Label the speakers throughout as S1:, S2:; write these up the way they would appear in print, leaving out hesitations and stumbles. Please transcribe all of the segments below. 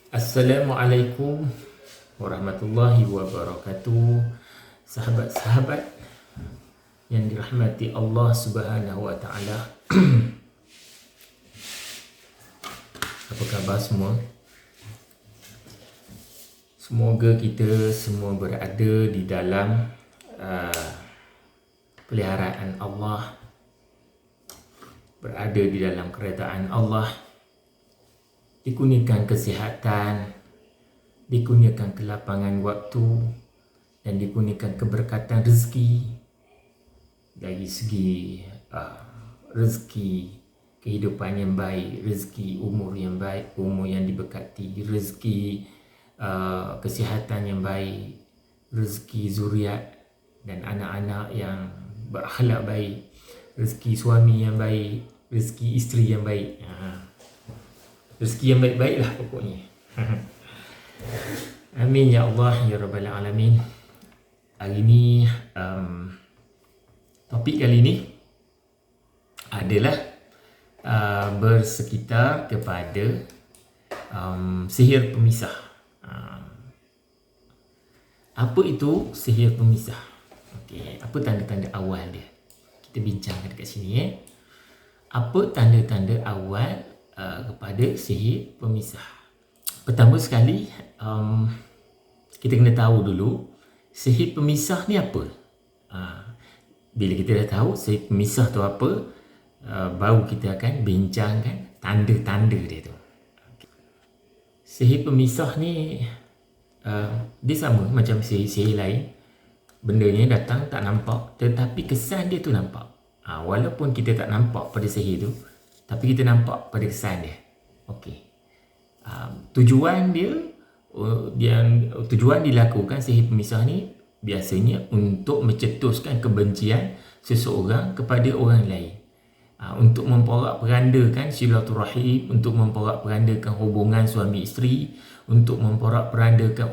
S1: Assalamualaikum warahmatullahi wabarakatuh. Sahabat-sahabat yang dirahmati Allah Subhanahu wa taala. Apa khabar semua? Semoga kita semua berada di dalam peliharaan Allah, berada di dalam kerajaan Allah, dikurniakan kesihatan, dikurniakan kelapangan waktu, dan dikurniakan keberkatan rezeki dari segi rezeki kehidupan yang baik, rezeki umur yang baik, umur yang diberkati, rezeki kesihatan yang baik, rezeki zuriat dan anak-anak yang berakhlak baik, rezeki suami yang baik, rezeki isteri yang baik. Rezeki yang baik-baik lah pokoknya. Amin ya Allah ya Rabbal Alamin. Hari ni topik kali ni adalah bersekitar kepada sihir pemisah. Apa itu sihir pemisah? Okey, apa tanda-tanda awal dia? Kita bincangkan dekat sini. Apa tanda-tanda awal kepada sihir pemisah? Pertama sekali, kita kena tahu dulu sihir pemisah ni apa. Bila kita dah tahu sihir pemisah tu apa, baru kita akan bincangkan tanda-tanda dia tu. Sihir pemisah ni dia sama macam sihir-sihir lain. Bendanya datang tak nampak, tetapi kesan dia tu nampak. Walaupun kita tak nampak pada sihir tu, tapi kita nampak pada kesan dia. Okey. Tujuan dilakukan sihir pemisah ni biasanya untuk mencetuskan kebencian seseorang kepada orang lain. Untuk memporak-perandakan silaturahim, untuk memporak-perandakan hubungan suami isteri, untuk memporak-perandakan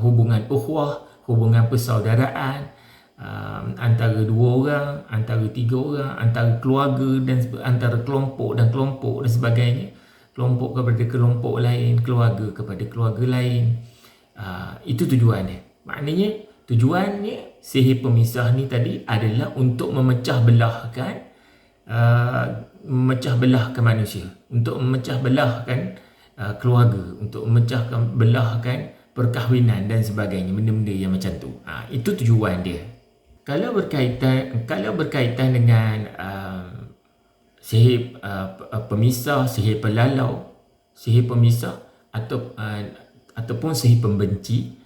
S1: hubungan ukhuwah, hubungan persaudaraan, antara dua orang, antara tiga orang, antara keluarga dan antara kelompok dan kelompok dan sebagainya, kelompok kepada kelompok lain, keluarga kepada keluarga lain. Itu tujuan dia. Maknanya tujuannya sihir pemisah ni tadi adalah untuk memecah belahkan manusia, untuk memecah belahkan keluarga, untuk memecah belahkan perkahwinan dan sebagainya, benda-benda yang macam tu. Itu tujuan dia. Kalau berkaitan dengan sihir pemisah, sihir pelalau, sihir pemisah ataupun sihir pembenci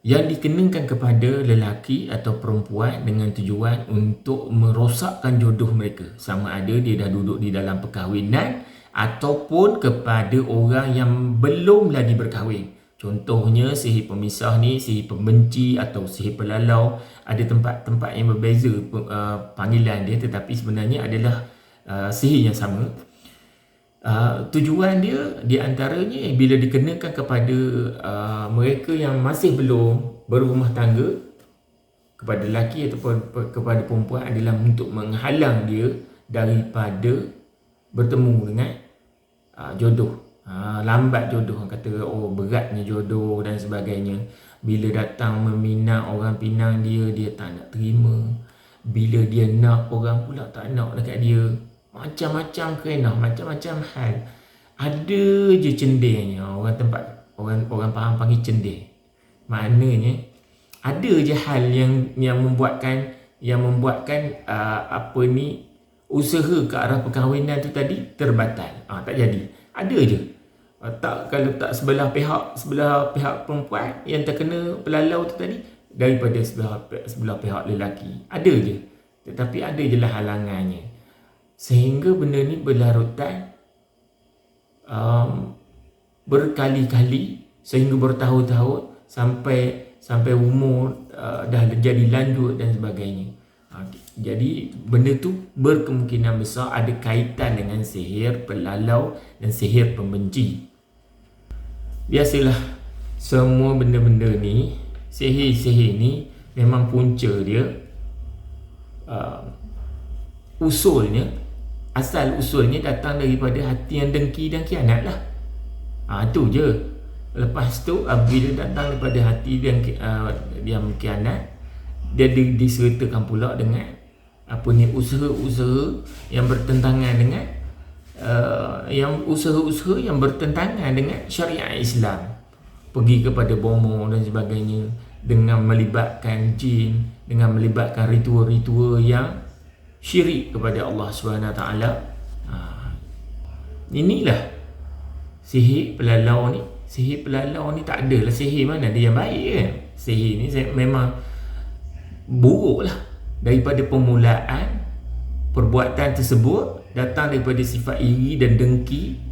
S1: yang dikenakan kepada lelaki atau perempuan dengan tujuan untuk merosakkan jodoh mereka, sama ada dia dah duduk di dalam perkahwinan ataupun kepada orang yang belum lagi berkahwin. Contohnya sihir pemisah ni, sihir pembenci atau sihir pelalau, ada tempat-tempat yang berbeza panggilan dia, tetapi sebenarnya adalah sihir yang sama. Tujuan dia di antaranya bila dikenakan kepada mereka yang masih belum berumah tangga, kepada lelaki ataupun kepada perempuan, adalah untuk menghalang dia daripada bertemu dengan jodoh. Lambat jodoh, orang kata beratnya jodoh dan sebagainya. Bila datang meminang orang pinang dia tak nak terima. Bila dia nak, orang pula tak nak dekat dia. Macam-macam kerenah, macam-macam hal. Ada je cendernya, orang faham panggil cender. Maknanya ada je hal yang membuatkan usaha ke arah perkahwinan tu tadi terbatal. Tak jadi. Ada je. Kalau tak sebelah pihak perempuan yang terkena pelalau tu tadi, daripada sebelah pihak lelaki. Ada je. Tetapi ada je lah halangannya. Sehingga benda ni berlarutan berkali-kali, sehingga bertahun-tahun, sampai umur dah jadi lanjut dan sebagainya. Jadi benda tu berkemungkinan besar ada kaitan dengan sihir pelalau dan sihir pembenci. Biasalah semua benda-benda ni, sihir-sihir ni memang punca dia, asal usulnya datang daripada hati yang dengki dan khianat lah. Tu je. Lepas tu bila datang daripada hati yang khianat, dia disertakan pula dengan usaha-usaha yang bertentangan dengan usaha-usaha yang bertentangan dengan syariat Islam. Pergi kepada bomo dan sebagainya, dengan melibatkan jin, dengan melibatkan ritual-ritual yang syirik kepada Allah SWT. Inilah sihir pelalau ni. Sihir pelalau ni tak adalah sihir mana dia yang baik kan. Sihir ni memang buruk lah. Daripada permulaan perbuatan tersebut datang daripada sifat iri dan dengki,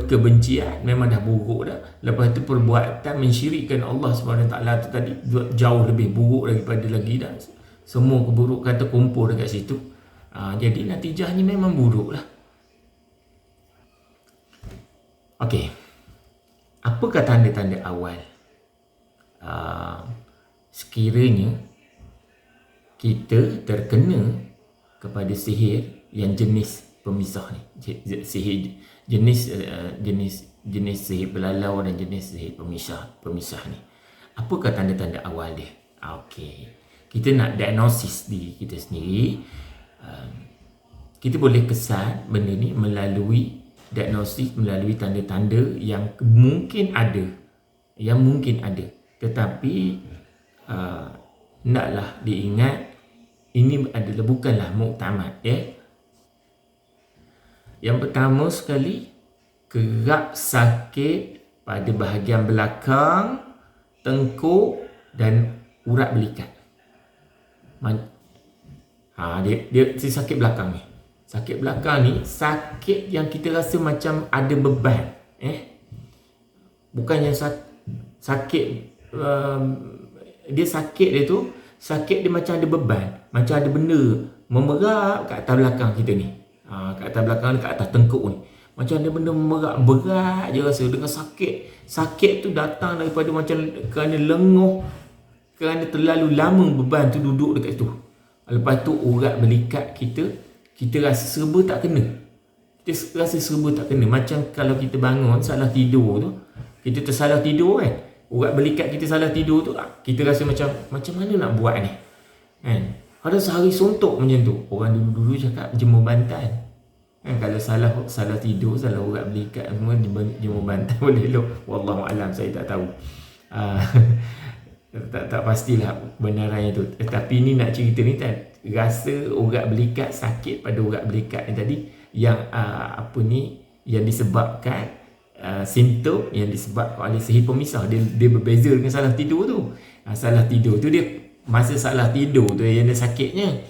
S1: kebencian, memang dah buruk dah. Lepas tu perbuatan mensyirikkan Allah SWT tu tadi jauh lebih buruk daripada lagi dah. Semua keburukan terkumpul dekat situ. Jadi natijahnya memang buruk lah. Okey, apakah tanda-tanda awal sekiranya kita terkena kepada sihir yang jenis pemisah ni, sihir jenis sihir belalau dan jenis sihir pemisah ni? Apakah tanda-tanda awal dia? Okey, kita nak diagnosis diri kita sendiri. Kita boleh kesan benda ni melalui diagnosis, melalui tanda-tanda yang mungkin ada, tetapi naklah diingat, ini adalah bukanlah muktamad ya. Yang pertama sekali, kerap sakit pada bahagian belakang, tengkuk dan urat belikat. Dia sakit belakang ni. Sakit belakang ni sakit yang kita rasa macam ada beban. Bukan yang sakit dia sakit dia tu, sakit dia macam ada beban, macam ada benda memerap kat atas belakang kita ni. Kat atas belakang ni, kat atas tengkuk ni. Macam ada benda memerap, berat je rasa dengan sakit. Sakit tu datang daripada macam kerana lenguh, kerana terlalu lama beban tu duduk dekat situ. Lepas tu urat belikat kita rasa serba tak kena. Kita rasa serba tak kena. Macam kalau kita bangun salah tidur tu, kita tersalah tidur kan, urat belikat kita salah tidur tu, kita rasa macam mana nak buat ni kan. Ada sehari suntuk macam tu. Orang dulu cakap jemur bantal kan, kalau salah tidur, salah urat belikat semua, jemur bantal boleh elok. Wallahualam, saya tak tahu. Tak pastilah benarannya tu. Tapi ni nak cerita ni kan, rasa urat belikat, sakit pada urat belikat ni tadi yang yang disebabkan simptom yang disebabkan oleh sihir pemisah. Dia berbeza dengan salah tidur tu. Salah tidur tu dia masa salah tidur tu yang dia sakitnya.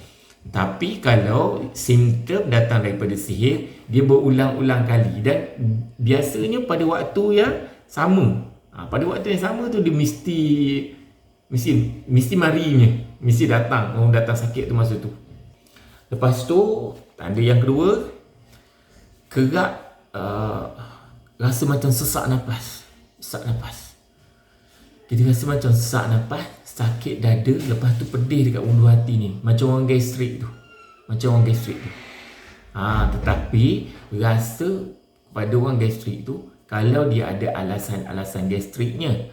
S1: Tapi kalau simptom datang daripada sihir, dia berulang-ulang kali dan biasanya pada waktu yang sama. Pada waktu yang sama tu dia mesti marinya, mesti datang, orang datang sakit tu masa tu. Lepas tu tanda yang kedua, kerap rasa macam sesak nafas. Kita rasa macam sesak nafas, sakit dada, lepas tu pedih dekat ulu hati ni, macam orang gastrik tu. Tetapi rasa pada orang gastrik tu, kalau dia ada alasan gastriknya,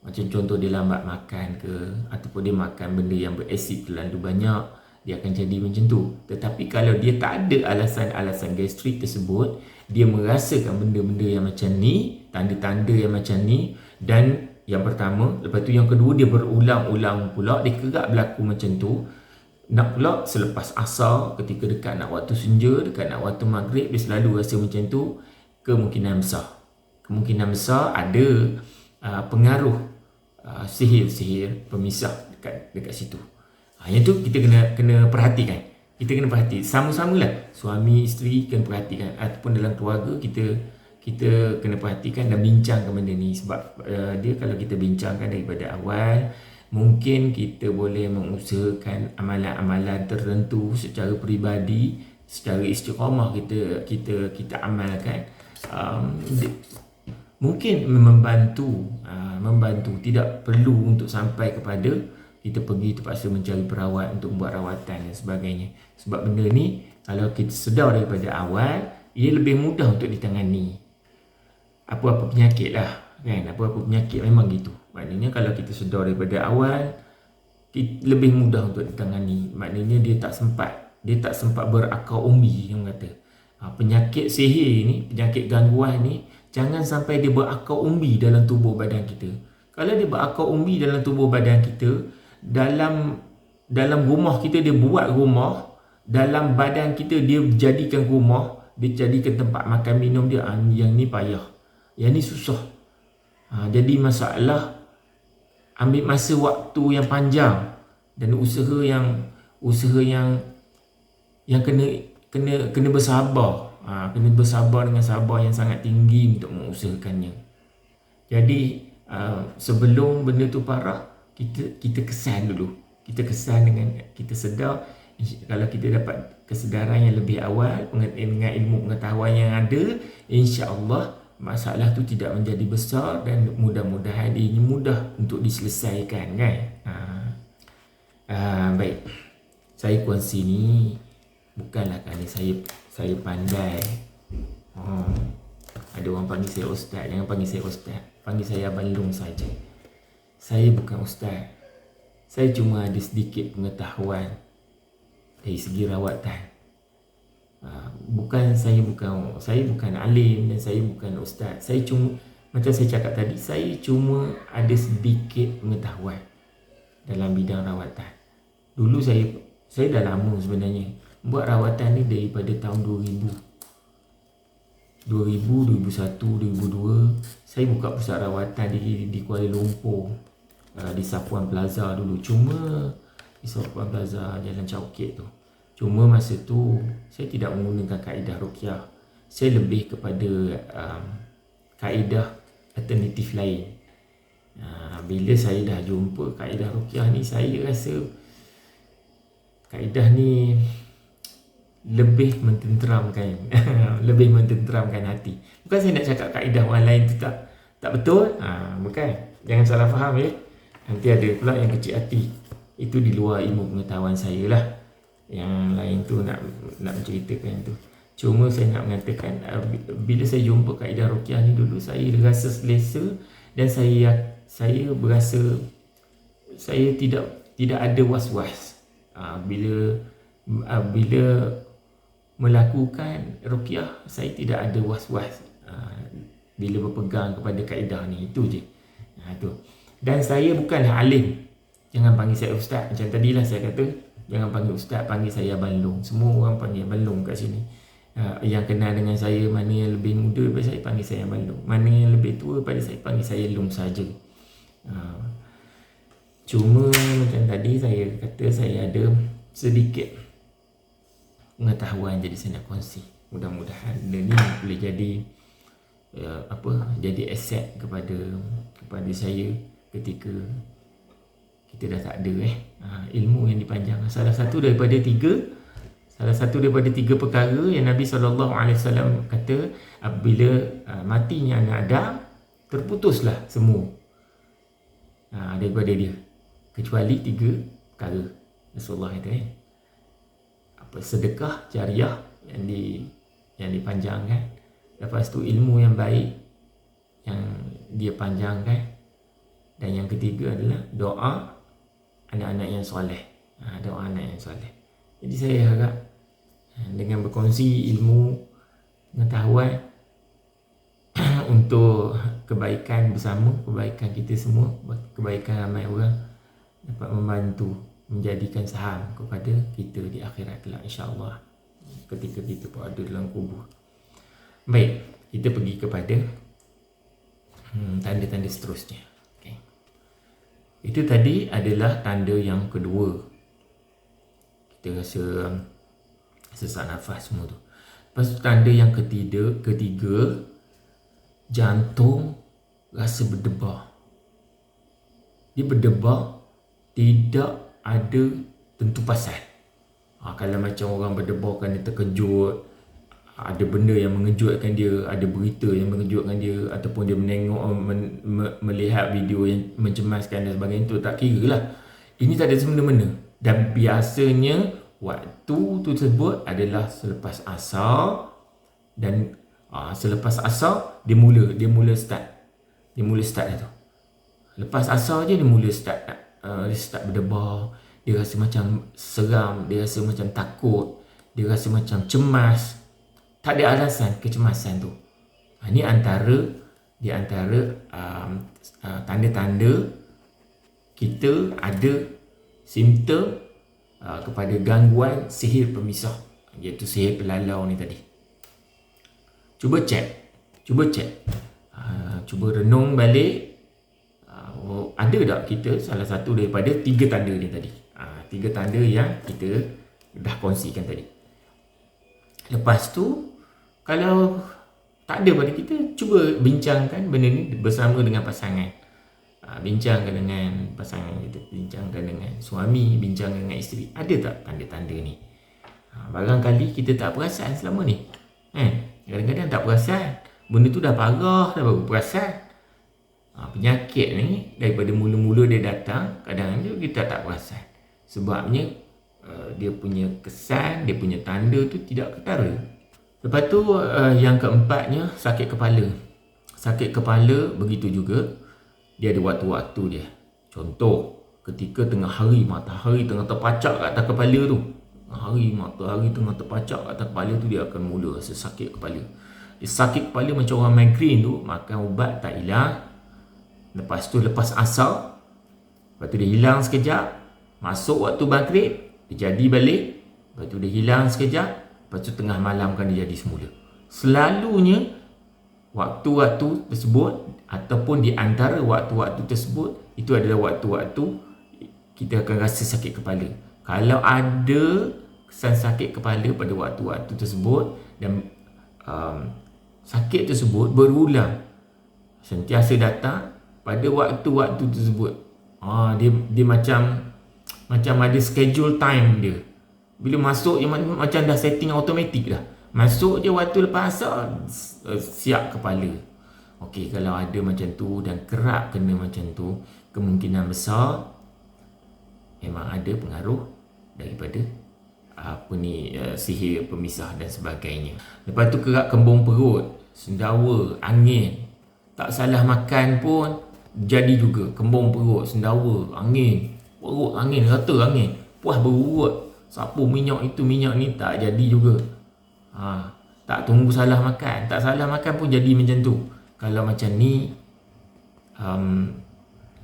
S1: macam contoh dia lambat makan ke, ataupun dia makan benda yang berasid terlalu banyak, dia akan jadi macam tu. Tetapi kalau dia tak ada alasan gastrik tersebut, dia merasakan benda-benda yang macam ni, tanda-tanda yang macam ni, dan yang pertama, lepas tu yang kedua, dia berulang-ulang pula, dia kerap berlaku macam tu. Nak pula selepas asar, ketika dekat nak waktu senja, dekat nak waktu maghrib, dia selalu rasa macam tu. Kemungkinan besar ada pengaruh sihir pemisah dekat situ. Yang tu kita kena perhatikan. Kita kena perhati sama-samalah, suami isteri kena perhatikan, ataupun dalam keluarga kita kena perhatikan dan bincangkan benda ni. Sebab dia kalau kita bincangkan daripada awal, mungkin kita boleh mengusahakan amalan-amalan tertentu secara peribadi, secara istiqamah kita amalkan. Mungkin membantu, tidak perlu untuk sampai kepada kita pergi terpaksa mencari perawat untuk buat rawatan dan sebagainya. Sebab benda ni kalau kita sedar daripada awal, ia lebih mudah untuk ditangani. apa-apa penyakit lah kan, apa-apa penyakit memang gitu. Maknanya kalau kita sedar daripada awal, lebih mudah untuk ditangani. Maknanya dia tak sempat berakar umbi yang kata. Penyakit sihir ni, penyakit gangguan ni, jangan sampai dia berakar umbi dalam tubuh badan kita. Kalau dia berakar umbi dalam tubuh badan kita, dalam rumah kita dia buat rumah, dalam badan kita dia jadikan rumah, dia jadikan tempat makan minum dia. Yang ni payah, yang ni susah. Jadi masalah ambil masa waktu yang panjang dan usaha yang kena bersabar. Kena bersabar dengan sabar yang sangat tinggi untuk mengusahakannya. Jadi sebelum benda tu parah, kita kesan dulu. Kita kesan dengan kita sedar. Kalau kita dapat kesedaran yang lebih awal dengan ilmu pengetahuan yang ada, insya-Allah masalah tu tidak menjadi besar dan mudah-mudahan ini mudah untuk diselesaikan kan. Baik. Saya kongsi ni bukanlah kerana saya pandai. Ada orang panggil saya ustaz, jangan panggil saya ustaz. Panggil saya Abang Long saja. Saya bukan ustaz. Saya cuma ada sedikit pengetahuan dari segi rawatan. Saya bukan alim dan saya bukan ustaz. Saya cuma, macam saya cakap tadi, saya cuma ada sedikit pengetahuan dalam bidang rawatan. Dulu saya dah lama sebenarnya buat rawatan ni daripada tahun 2001, 2002. Saya buka pusat rawatan di Kuala Lumpur, di Sapuan Plaza dulu. Cuma di Sapuan Plaza Jalan Caukit tu. Cuma masa tu saya tidak menggunakan kaedah ruqyah. Saya lebih kepada kaedah alternatif lain. Bila saya dah jumpa kaedah ruqyah ni, saya rasa kaedah ni lebih mententeramkan lebih mententeramkan hati. Bukan saya nak cakap kaedah orang lain tu tak betul, bukan, jangan salah faham ya. Nanti ada pula yang kecil hati, itu di luar ilmu pengetahuan saya lah. Yang lain tu nak menceritakan tu. Cuma saya nak mengatakan, bila saya jumpa kaedah ruqyah ni dulu, saya rasa selesa dan saya berasa saya tidak ada was-was. Bila melakukan ruqyah, saya tidak ada was-was bila berpegang kepada kaedah ni. Itu je. Tu. Dan saya bukanlah alim. Jangan panggil saya ustaz. Macam tadilah saya kata, jangan panggil ustaz, panggil saya Abang Long. Semua orang panggil Abang Long kat sini. Yang kenal dengan saya, mana yang lebih muda daripada saya, panggil saya Abang Long. Mana yang lebih tua daripada saya, panggil saya Long saja. Cuma macam tadi saya kata, saya ada sedikit pengetahuan, jadi saya nak kongsi. Mudah-mudahan benda ni boleh jadi jadi aset kepada saya ketika kita dah tak ada ilmu yang dipanjang. Salah satu daripada tiga perkara yang Nabi SAW kata, apabila matinya anak Adam, terputuslah semua daripada dia, kecuali 3 perkara. Rasulullah kata sedekah jariah yang dipanjangkan. Lepas tu ilmu yang baik yang dia panjangkan. Dan yang ketiga adalah doa anak-anak yang soleh. Doa anak yang soleh. Jadi saya harap dengan berkongsi ilmu pengetahuan untuk kebaikan bersama, kebaikan kita semua, kebaikan ramai orang, dapat membantu menjadikan saham kepada kita di akhirat kelak, insya-Allah, ketika kita berada dalam kubur. Baik, kita pergi kepada tanda-tanda seterusnya. Okay. Itu tadi adalah tanda yang kedua. Kita rasa sesak nafas semua tu. Lepas tu tanda yang ketiga, jantung rasa berdebar. Dia berdebar, tidak ada tentu pasal. Kalau macam orang berdebar kerana terkejut, ada benda yang mengejutkan dia, ada berita yang mengejutkan dia, ataupun dia menengok melihat video yang mencemaskan dan sebagainya, itu tak kira lah. Ini tak ada semena-mena. Dan biasanya waktu tersebut adalah selepas asar, dan Selepas asar dia mula start dah tu. Lepas asar je dia mula start berdebar. Dia rasa macam seram, dia rasa macam takut, dia rasa macam cemas. Tak ada alasan kecemasan tu. Ini antara tanda-tanda kita ada simptom kepada gangguan sihir pemisah, iaitu sihir pelalau ni tadi. Cuba cek. Cuba renung balik. Ada tak kita salah satu daripada 3 tanda ni tadi? 3 tanda yang kita dah kongsikan tadi. Lepas tu, kalau tak ada pada kita, cuba bincangkan benda ni bersama dengan pasangan. Bincangkan dengan pasangan kita, bincangkan dengan suami, bincangkan dengan isteri. Ada tak tanda-tanda ni? Barangkali kita tak perasan selama ni. Kadang-kadang tak perasan. Benda tu dah parah dah baru perasan. Penyakit ni daripada mula-mula dia datang, kadang-kadang kita tak perasan. Sebabnya dia punya kesan, dia punya tanda tu tidak ketara. Lepas tu yang keempatnya, sakit kepala. Sakit kepala begitu juga. Dia ada waktu-waktu dia. Contoh, ketika tengah hari matahari tengah terpacak kat atas kepala tu. Matahari tengah terpacak kat atas kepala tu, dia akan mula rasa sakit kepala. Dia sakit kepala macam orang migraine tu, makan ubat tak hilang. Lepas tu lepas asar, lepas tu dia hilang sekejap, masuk waktu maghrib, dia jadi balik. Lepas tu dia hilang sekejap, lepas tu tengah malam kan dia jadi semula. Selalunya waktu-waktu tersebut ataupun di antara waktu-waktu tersebut, itu adalah waktu-waktu kita akan rasa sakit kepala. Kalau ada kesan sakit kepala pada waktu-waktu tersebut dan sakit tersebut berulang, sentiasa datang pada waktu-waktu tersebut, dia macam ada schedule time dia. Bila masuk je macam dah setting automatik dah. Masuk je waktu lepas asar, siap kepala. Okey, kalau ada macam tu dan kerap kena macam tu, kemungkinan besar memang ada pengaruh daripada sihir pemisah dan sebagainya. Lepas tu kerap kembung perut, sendawa, angin. Tak salah makan pun jadi juga kembung perut, sendawa, angin, perut angin, rata angin, puas berurut, sapu minyak itu minyak ni, tak jadi juga. Tak tunggu salah makan, tak salah makan pun jadi macam tu. Kalau macam ni,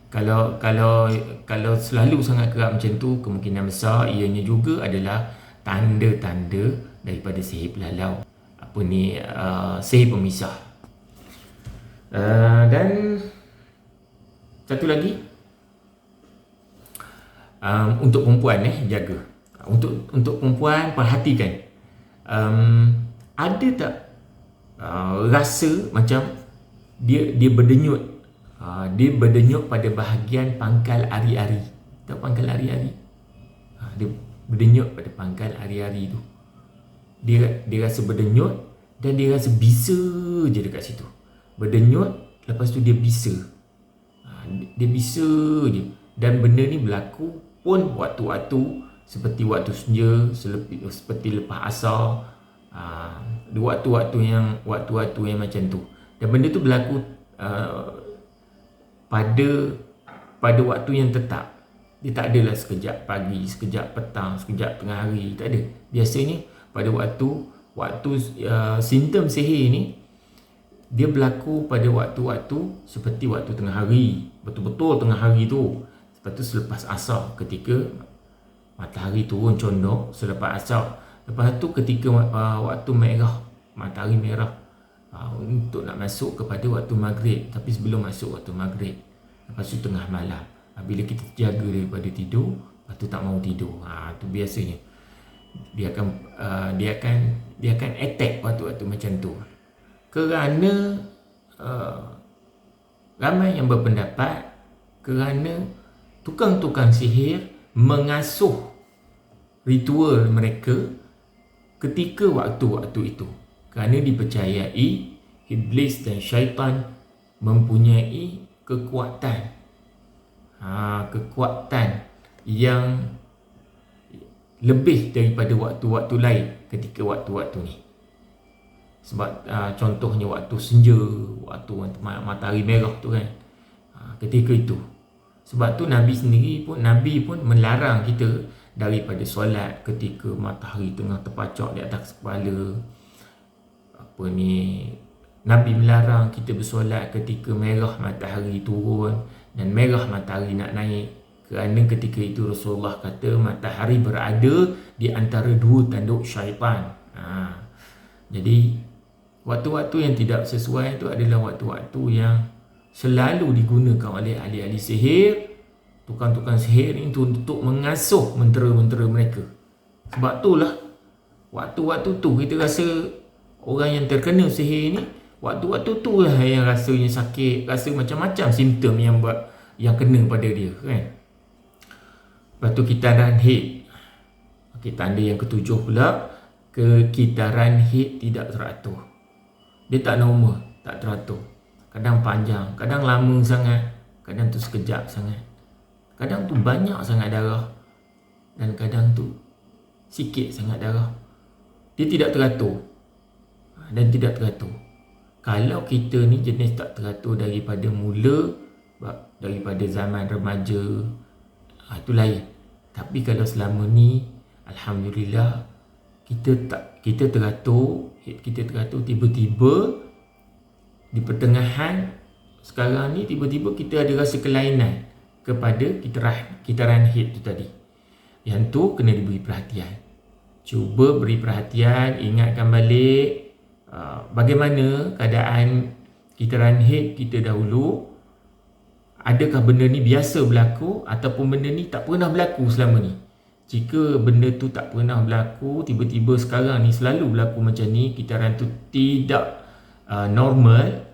S1: kalau selalu sangat kerap macam tu, kemungkinan besar ianya juga adalah tanda-tanda daripada sihir pelalau, sihir pemisah. Dan satu lagi, untuk perempuan jaga. Untuk perempuan, perhatikan. Ada tak rasa macam dia berdenyut? Dia berdenyut pada bahagian pangkal ari-ari. Tahu pangkal ari-ari? Dia berdenyut pada pangkal ari-ari tu. Dia rasa berdenyut dan dia rasa bisa je dekat situ. Berdenyut, lepas tu dia bisa. Dia bisa je. Dan benda ni berlaku pun waktu-waktu seperti waktu senja, seperti lepas asar. Waktu-waktu yang macam tu. Dan benda tu berlaku pada waktu yang tetap. Dia tak adalah sekejap pagi, sekejap petang, sekejap tengah hari. Tak ada. Biasanya pada waktu simptom sihir ni, dia berlaku pada waktu-waktu seperti waktu tengah hari. Betul-betul tengah hari tu. Lepas tu selepas asar, ketika matahari turun condong selepas asar. Lepas tu ketika waktu merah, matahari merah, untuk nak masuk kepada waktu maghrib. Tapi sebelum masuk waktu maghrib, lepas tu tengah malam. Bila kita terjaga daripada tidur, lepas tu tak mau tidur, tu biasanya dia akan attack waktu-waktu macam tu. Kerana ramai yang berpendapat kerana tukang-tukang sihir mengasuh ritual mereka ketika waktu-waktu itu. Kerana dipercayai iblis dan syaitan mempunyai kekuatan yang lebih daripada waktu-waktu lain ketika waktu-waktu ni. Sebab contohnya waktu senja, waktu matahari merah tu kan, ketika itu. Sebab tu Nabi pun melarang kita daripada solat ketika matahari tengah terpacak di atas kepala. Nabi melarang kita bersolat ketika merah matahari turun dan merah matahari nak naik, kerana ketika itu Rasulullah kata matahari berada di antara dua tanduk syaitan. Jadi waktu-waktu yang tidak sesuai itu adalah waktu-waktu yang selalu digunakan oleh ahli-ahli sihir, tukang-tukang sihir ini untuk mengasuh mentera-mentera mereka. Sebab itulah waktu-waktu tu kita rasa orang yang terkena sihir ni, waktu-waktu tu lah yang rasanya sakit, rasa macam-macam simptom yang kena pada dia kan. Lepas tu kitaran haid. Tanda yang ketujuh pula, kekitaran haid tidak teratur. Dia tak normal, tak teratur. Kadang panjang, kadang lama sangat, kadang tu sekejap sangat. Kadang tu banyak sangat darah dan kadang tu sikit sangat darah. Dia tidak teratur dan tidak teratur. Kalau kita ni jenis tak teratur daripada mula, daripada zaman remaja, itu lain. Tapi kalau selama ni, alhamdulillah, kita teratur, kita teratur, tiba-tiba di pertengahan sekarang ni tiba-tiba kita ada rasa kelainan kepada kitaran haid tu tadi. Yang tu kena diberi perhatian. Cuba beri perhatian, ingatkan balik bagaimana keadaan kitaran haid kita dahulu. Adakah benda ni biasa berlaku ataupun benda ni tak pernah berlaku selama ni? Jika benda tu tak pernah berlaku, tiba-tiba sekarang ni selalu berlaku macam ni, kitaran tu tidak normal,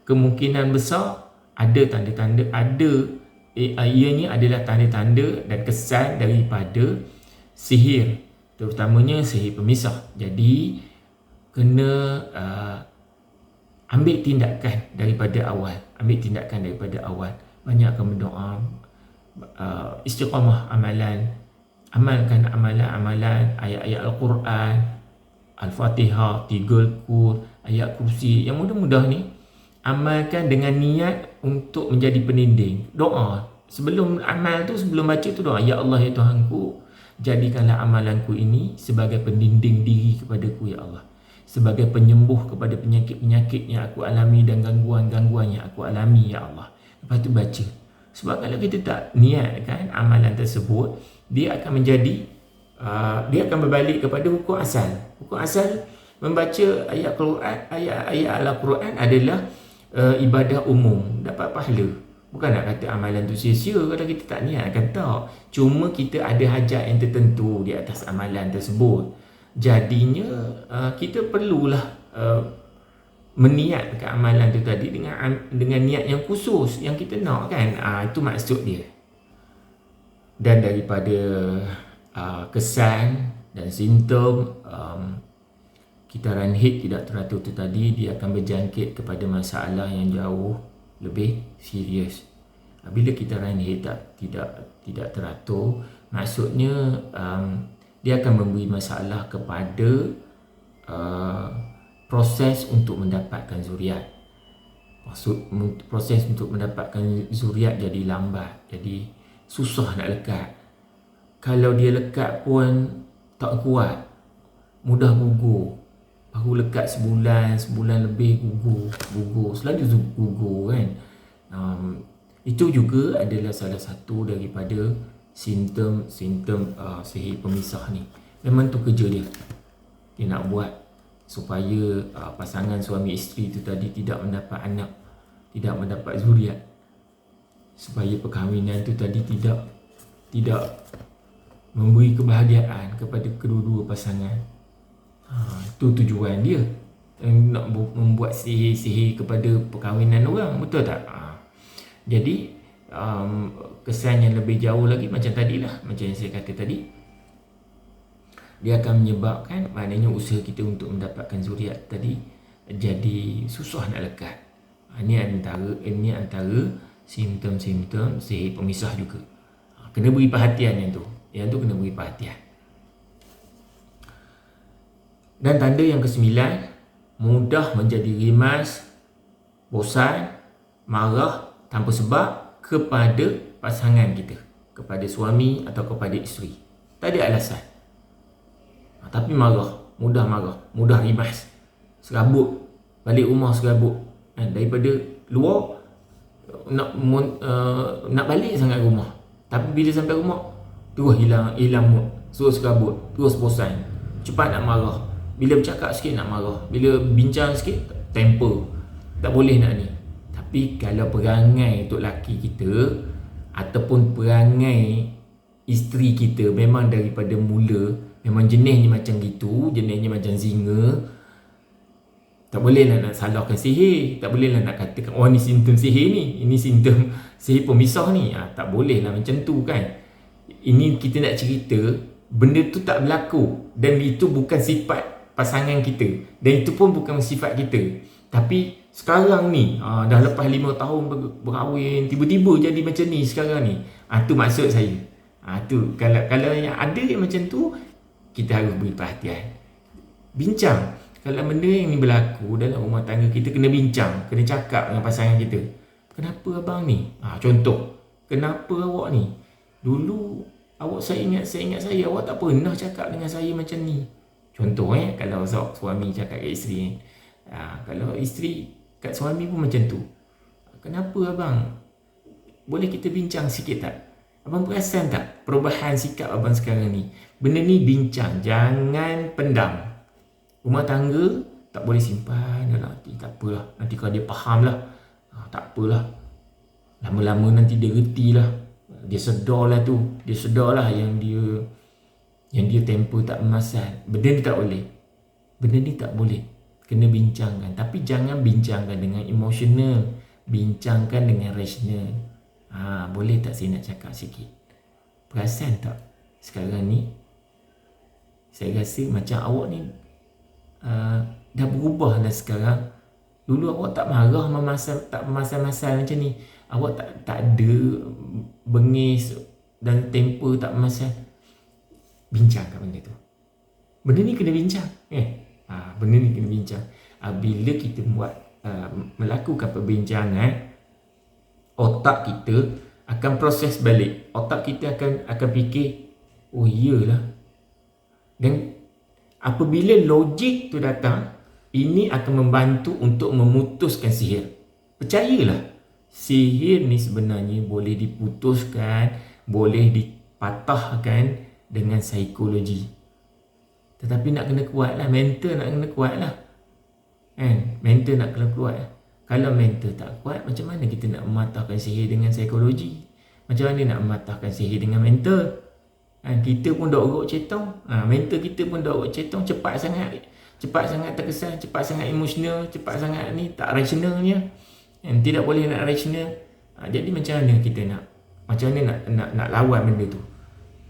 S1: kemungkinan besar ada tanda-tanda, ianya adalah tanda-tanda dan kesan daripada sihir, terutamanya sihir pemisah. Jadi kena ambil tindakan daripada awal. Banyakkan berdoa, istiqamah amalan, amalkan amalan-amalan ayat-ayat Al-Quran, Al-Fatihah, 3 Qur, ayat kursi yang mudah-mudah ni. Amalkan dengan niat untuk menjadi peninding. Doa sebelum amal tu, sebelum baca tu doa, ya Allah ya Tuhanku, jadikanlah amalanku ini sebagai pendinding diri kepadaku ya Allah, sebagai penyembuh kepada penyakit-penyakit yang aku alami dan gangguan-gangguan yang aku alami ya Allah. Lepas tu baca. Sebab kalau kita tak niatkan amalan tersebut, dia akan menjadi dia akan berbalik kepada hukum asal. Hukum asal membaca ayat Quran, ayat Al-Quran adalah ibadah umum, dapat pahala. Bukan nak kata amalan tu sia-sia kalau kita tak niatkan, tak. Cuma kita ada hajat yang tertentu di atas amalan tersebut. Jadinya kita perlulah meniatkan amalan tu tadi dengan niat yang khusus yang kita nak kan. Itu maksud dia. Dan daripada kesan dan simptom kitaran haid tidak teratur tu tadi, dia akan berjangkit kepada masalah yang jauh lebih serius. Bila kitaran haid tidak teratur, maksudnya dia akan memberi masalah kepada proses untuk mendapatkan zuriat. Proses untuk mendapatkan zuriat jadi lambat, jadi susah nak lekat. Kalau dia lekat pun tak kuat, mudah gugur. Baru lekat sebulan lebih gugur, selalu gugur kan. Itu juga adalah salah satu daripada simptom sihir pemisah ni. Memang tu kerja dia. Dia nak buat supaya pasangan suami isteri tu tadi tidak mendapat anak, tidak mendapat zuriat, supaya perkahwinan tu tadi tidak memberi kebahagiaan kepada kedua-dua pasangan. Itu tujuan dia, nak membuat sihir-sihir kepada perkahwinan orang, betul tak? Jadi kesan yang lebih jauh lagi macam tadilah, macam yang saya kata tadi, dia akan menyebabkan, maknanya usaha kita untuk mendapatkan zuriat tadi jadi susah nak lekat. Ini antara simptom-simptom sihir pemisah juga. Kena beri perhatian yang tu kena beri perhatian. Dan tanda yang kesembilan, mudah menjadi rimas, bosan, marah tanpa sebab kepada pasangan kita, kepada suami atau kepada isteri. Tak ada alasan. Tapi marah, mudah rimas, serabut, balik rumah serabut. Daripada luar nak balik sangat rumah, tapi bila sampai rumah terus hilang mood, terus serabut, terus bosan, cepat nak marah, bila bercakap sikit nak marah, bila bincang sikit temper, tak boleh nak ni. Tapi kalau perangai untuk laki kita ataupun perangai isteri kita memang daripada mula memang jenisnya macam gitu, jenisnya macam singa, tak bolehlah nak salahkan sihir, tak bolehlah nak katakan oh ni simptom sihir ni, ini simptom sihir pemisah ni. Tak bolehlah macam tu kan. Ini kita nak cerita benda tu tak berlaku dan itu bukan sifat pasangan kita dan itu pun bukan sifat kita. Tapi sekarang ni dah lepas 5 tahun berkahwin, tiba-tiba jadi macam ni sekarang ni. Tu maksud saya. Tu kalau yang ada yang macam tu, kita harus beri perhatian. Bincang. Kalau benda yang ni berlaku dalam rumah tangga kita, kena bincang, kena cakap dengan pasangan kita. Kenapa abang ni? Contoh, kenapa awak ni? Dulu awak saya ingat saya, awak tak pernah cakap dengan saya macam ni. Contoh kalau suami cakap kat isteri. Kalau isteri kat suami pun macam tu. Kenapa abang? Boleh kita bincang sikit tak? Abang perasan tak perubahan sikap abang sekarang ni? Benda ni bincang, jangan pendam. Rumah tangga tak boleh simpan dalam hati. Tak apalah, nanti kalau dia faham lah, tak apalah, lama-lama nanti dia reti lah, dia sedar lah tu, dia sedar lah yang dia temper tak memasal. Benda ni tak boleh, benda ni tak boleh, kena bincangkan. Tapi jangan bincangkan dengan emosional, bincangkan dengan rasional. Boleh tak saya nak cakap sikit? Perasan tak sekarang ni saya rasa macam awak ni dah berubah dah sekarang. Dulu awak tak marah tak masal-masal macam ni. Awak tak ada bengis dan temper tak masal. Bincangkan benda tu. Benda ni kena bincang. Benda ni kena bincang. Bila kita melakukan perbincangan, otak kita akan proses balik. Otak kita akan fikir, oh iyalah. Dan apabila logik tu datang, ini akan membantu untuk memutuskan sihir. Percayalah, sihir ni sebenarnya boleh diputuskan, boleh dipatahkan dengan psikologi. Tetapi nak kena kuat lah, mental nak kena kuat lah. Mental nak kena kuat lah. Kalau mental tak kuat, macam mana kita nak mematahkan sihir dengan psikologi? Macam mana nak mematahkan sihir dengan mental? Kita pun dah urut cetong, mental kita pun dah urut cetong, cepat sangat terkesan, cepat sangat emosional, cepat sangat ni, tak rasionalnya, tidak boleh nak rasional. Jadi macam mana kita macam mana nak lawan benda tu?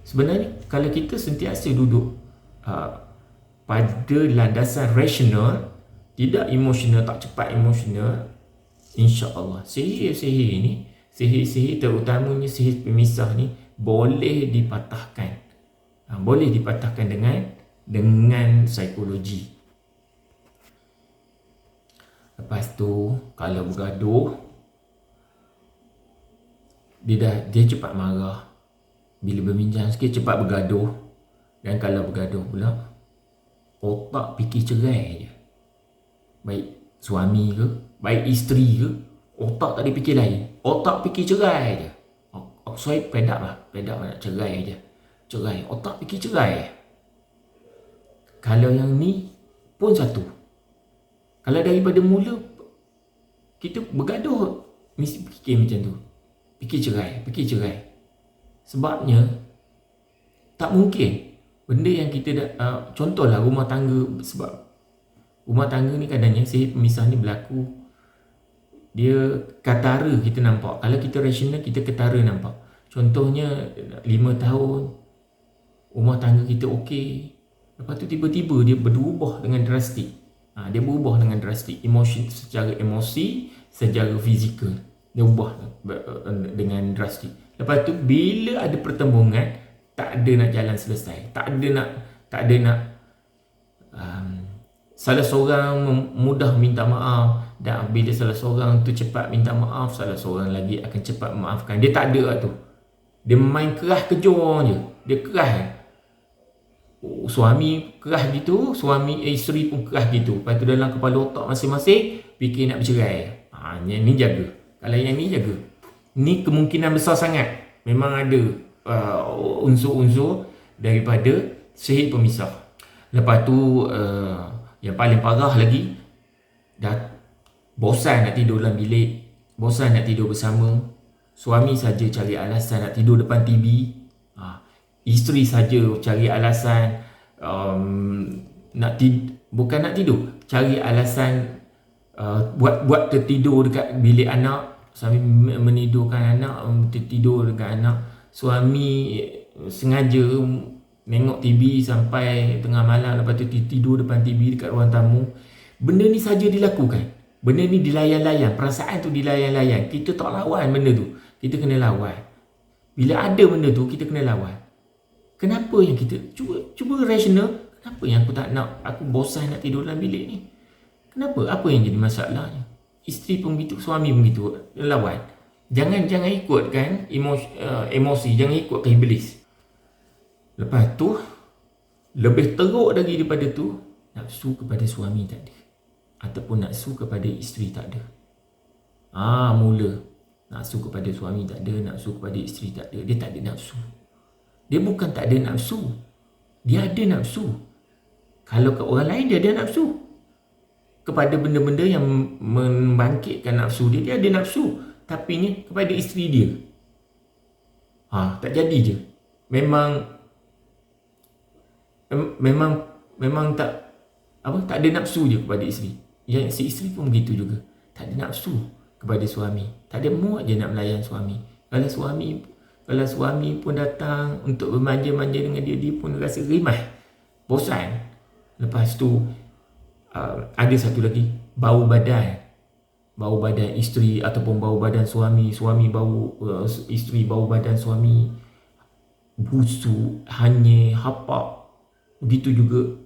S1: Sebenarnya kalau kita sentiasa duduk pada landasan rasional, tidak emosional, tak cepat emosional, insya-Allah sihir-sihir ni, sihir-sihir terutamanya sihir pemisah ni boleh dipatahkan. Boleh dipatahkan dengan psikologi. Lepas tu kalau bergaduh, dia cepat marah. Bila berbincang sikit cepat bergaduh. Dan kalau bergaduh pula, otak fikir cerai je. Baik suami ke, baik isteri ke, otak tak ada fikir lain. Otak fikir cerai je. Saya pedak nak cerai je. Cerai, otak fikir cerai. Kalau yang ni pun satu. Kalau daripada mula kita bergaduh, mesti fikir macam tu. Fikir cerai. Sebabnya tak mungkin benda yang kita contohlah rumah tangga. Sebab rumah tangga ni kadangnya sihir pemisah ni berlaku, dia katara kita nampak. Kalau kita rasional, kita katara nampak. Contohnya 5 tahun rumah tangga kita okey, lepas tu tiba-tiba dia berubah dengan drastik. Dia berubah dengan drastik, secara emosi, secara fizikal dia ubah dengan drastik. Lepas tu bila ada pertembungan, tak ada nak jalan selesai, tak ada nak salah seorang mudah minta maaf, dan bila salah seorang tu cepat minta maaf, salah seorang lagi akan cepat memaafkan. Dia tak ada lah tu. Dia main kerah kejor je. Dia kerah. Suami kerah gitu, isteri pun kerah gitu. Lepas tu dalam kepala otak masing-masing fikir nak bercerai. Yang ni jaga. Kalau yang ni jaga. Ni kemungkinan besar sangat. Memang ada unsur-unsur daripada sihir pemisah. Lepas tu yang paling parah lagi, dah bosan nak tidur dalam bilik, bosan nak tidur bersama, suami saja cari alasan nak tidur depan TV, isteri saja cari alasan bukan nak tidur, cari alasan buat tertidur dekat bilik anak, suami menidurkan anak, tertidur dekat anak, suami sengaja tengok TV sampai tengah malam, lepas tu tidur depan TV dekat ruang tamu. Benda ni saja dilakukan. Benda ni dilayan-layan. Perasaan tu dilayan-layan. Kita tak lawan benda tu. Kita kena lawan. Bila ada benda tu, kita kena lawan. Kenapa yang kita cuba rasional? Kenapa yang aku tak nak? Aku bosan nak tidur dalam bilik ni. Kenapa? Apa yang jadi masalahnya? Isteri pun begitu, suami pun begitu. Lawan. Jangan ikutkan emosi. Jangan ikutkan iblis. Lepas tu, lebih teruk lagi daripada tu, nafsu kepada suami tak ada. Ataupun nafsu kepada isteri tak ada. Mula. Nafsu kepada suami tak ada, nafsu kepada isteri tak ada. Dia tak ada nafsu. Dia bukan tak ada nafsu. Dia ada nafsu. Kalau ke orang lain, dia ada nafsu. Kepada benda-benda yang membangkitkan nafsu dia, dia ada nafsu. Tapi ni kepada isteri dia. Tak jadi je. Memang tak ada nafsu je kepada isteri. Yang si isteri pun begitu juga. Tak ada nafsu kepada suami. Tak ada muat je nak melayan suami. Kalau suami pun datang untuk bermanja-manja dengan dia pun rasa rimah, bosan. Lepas tu ada satu lagi, bau badan isteri ataupun bau badan suami isteri bau badan suami busuk, hanyir, hapak. Begitu juga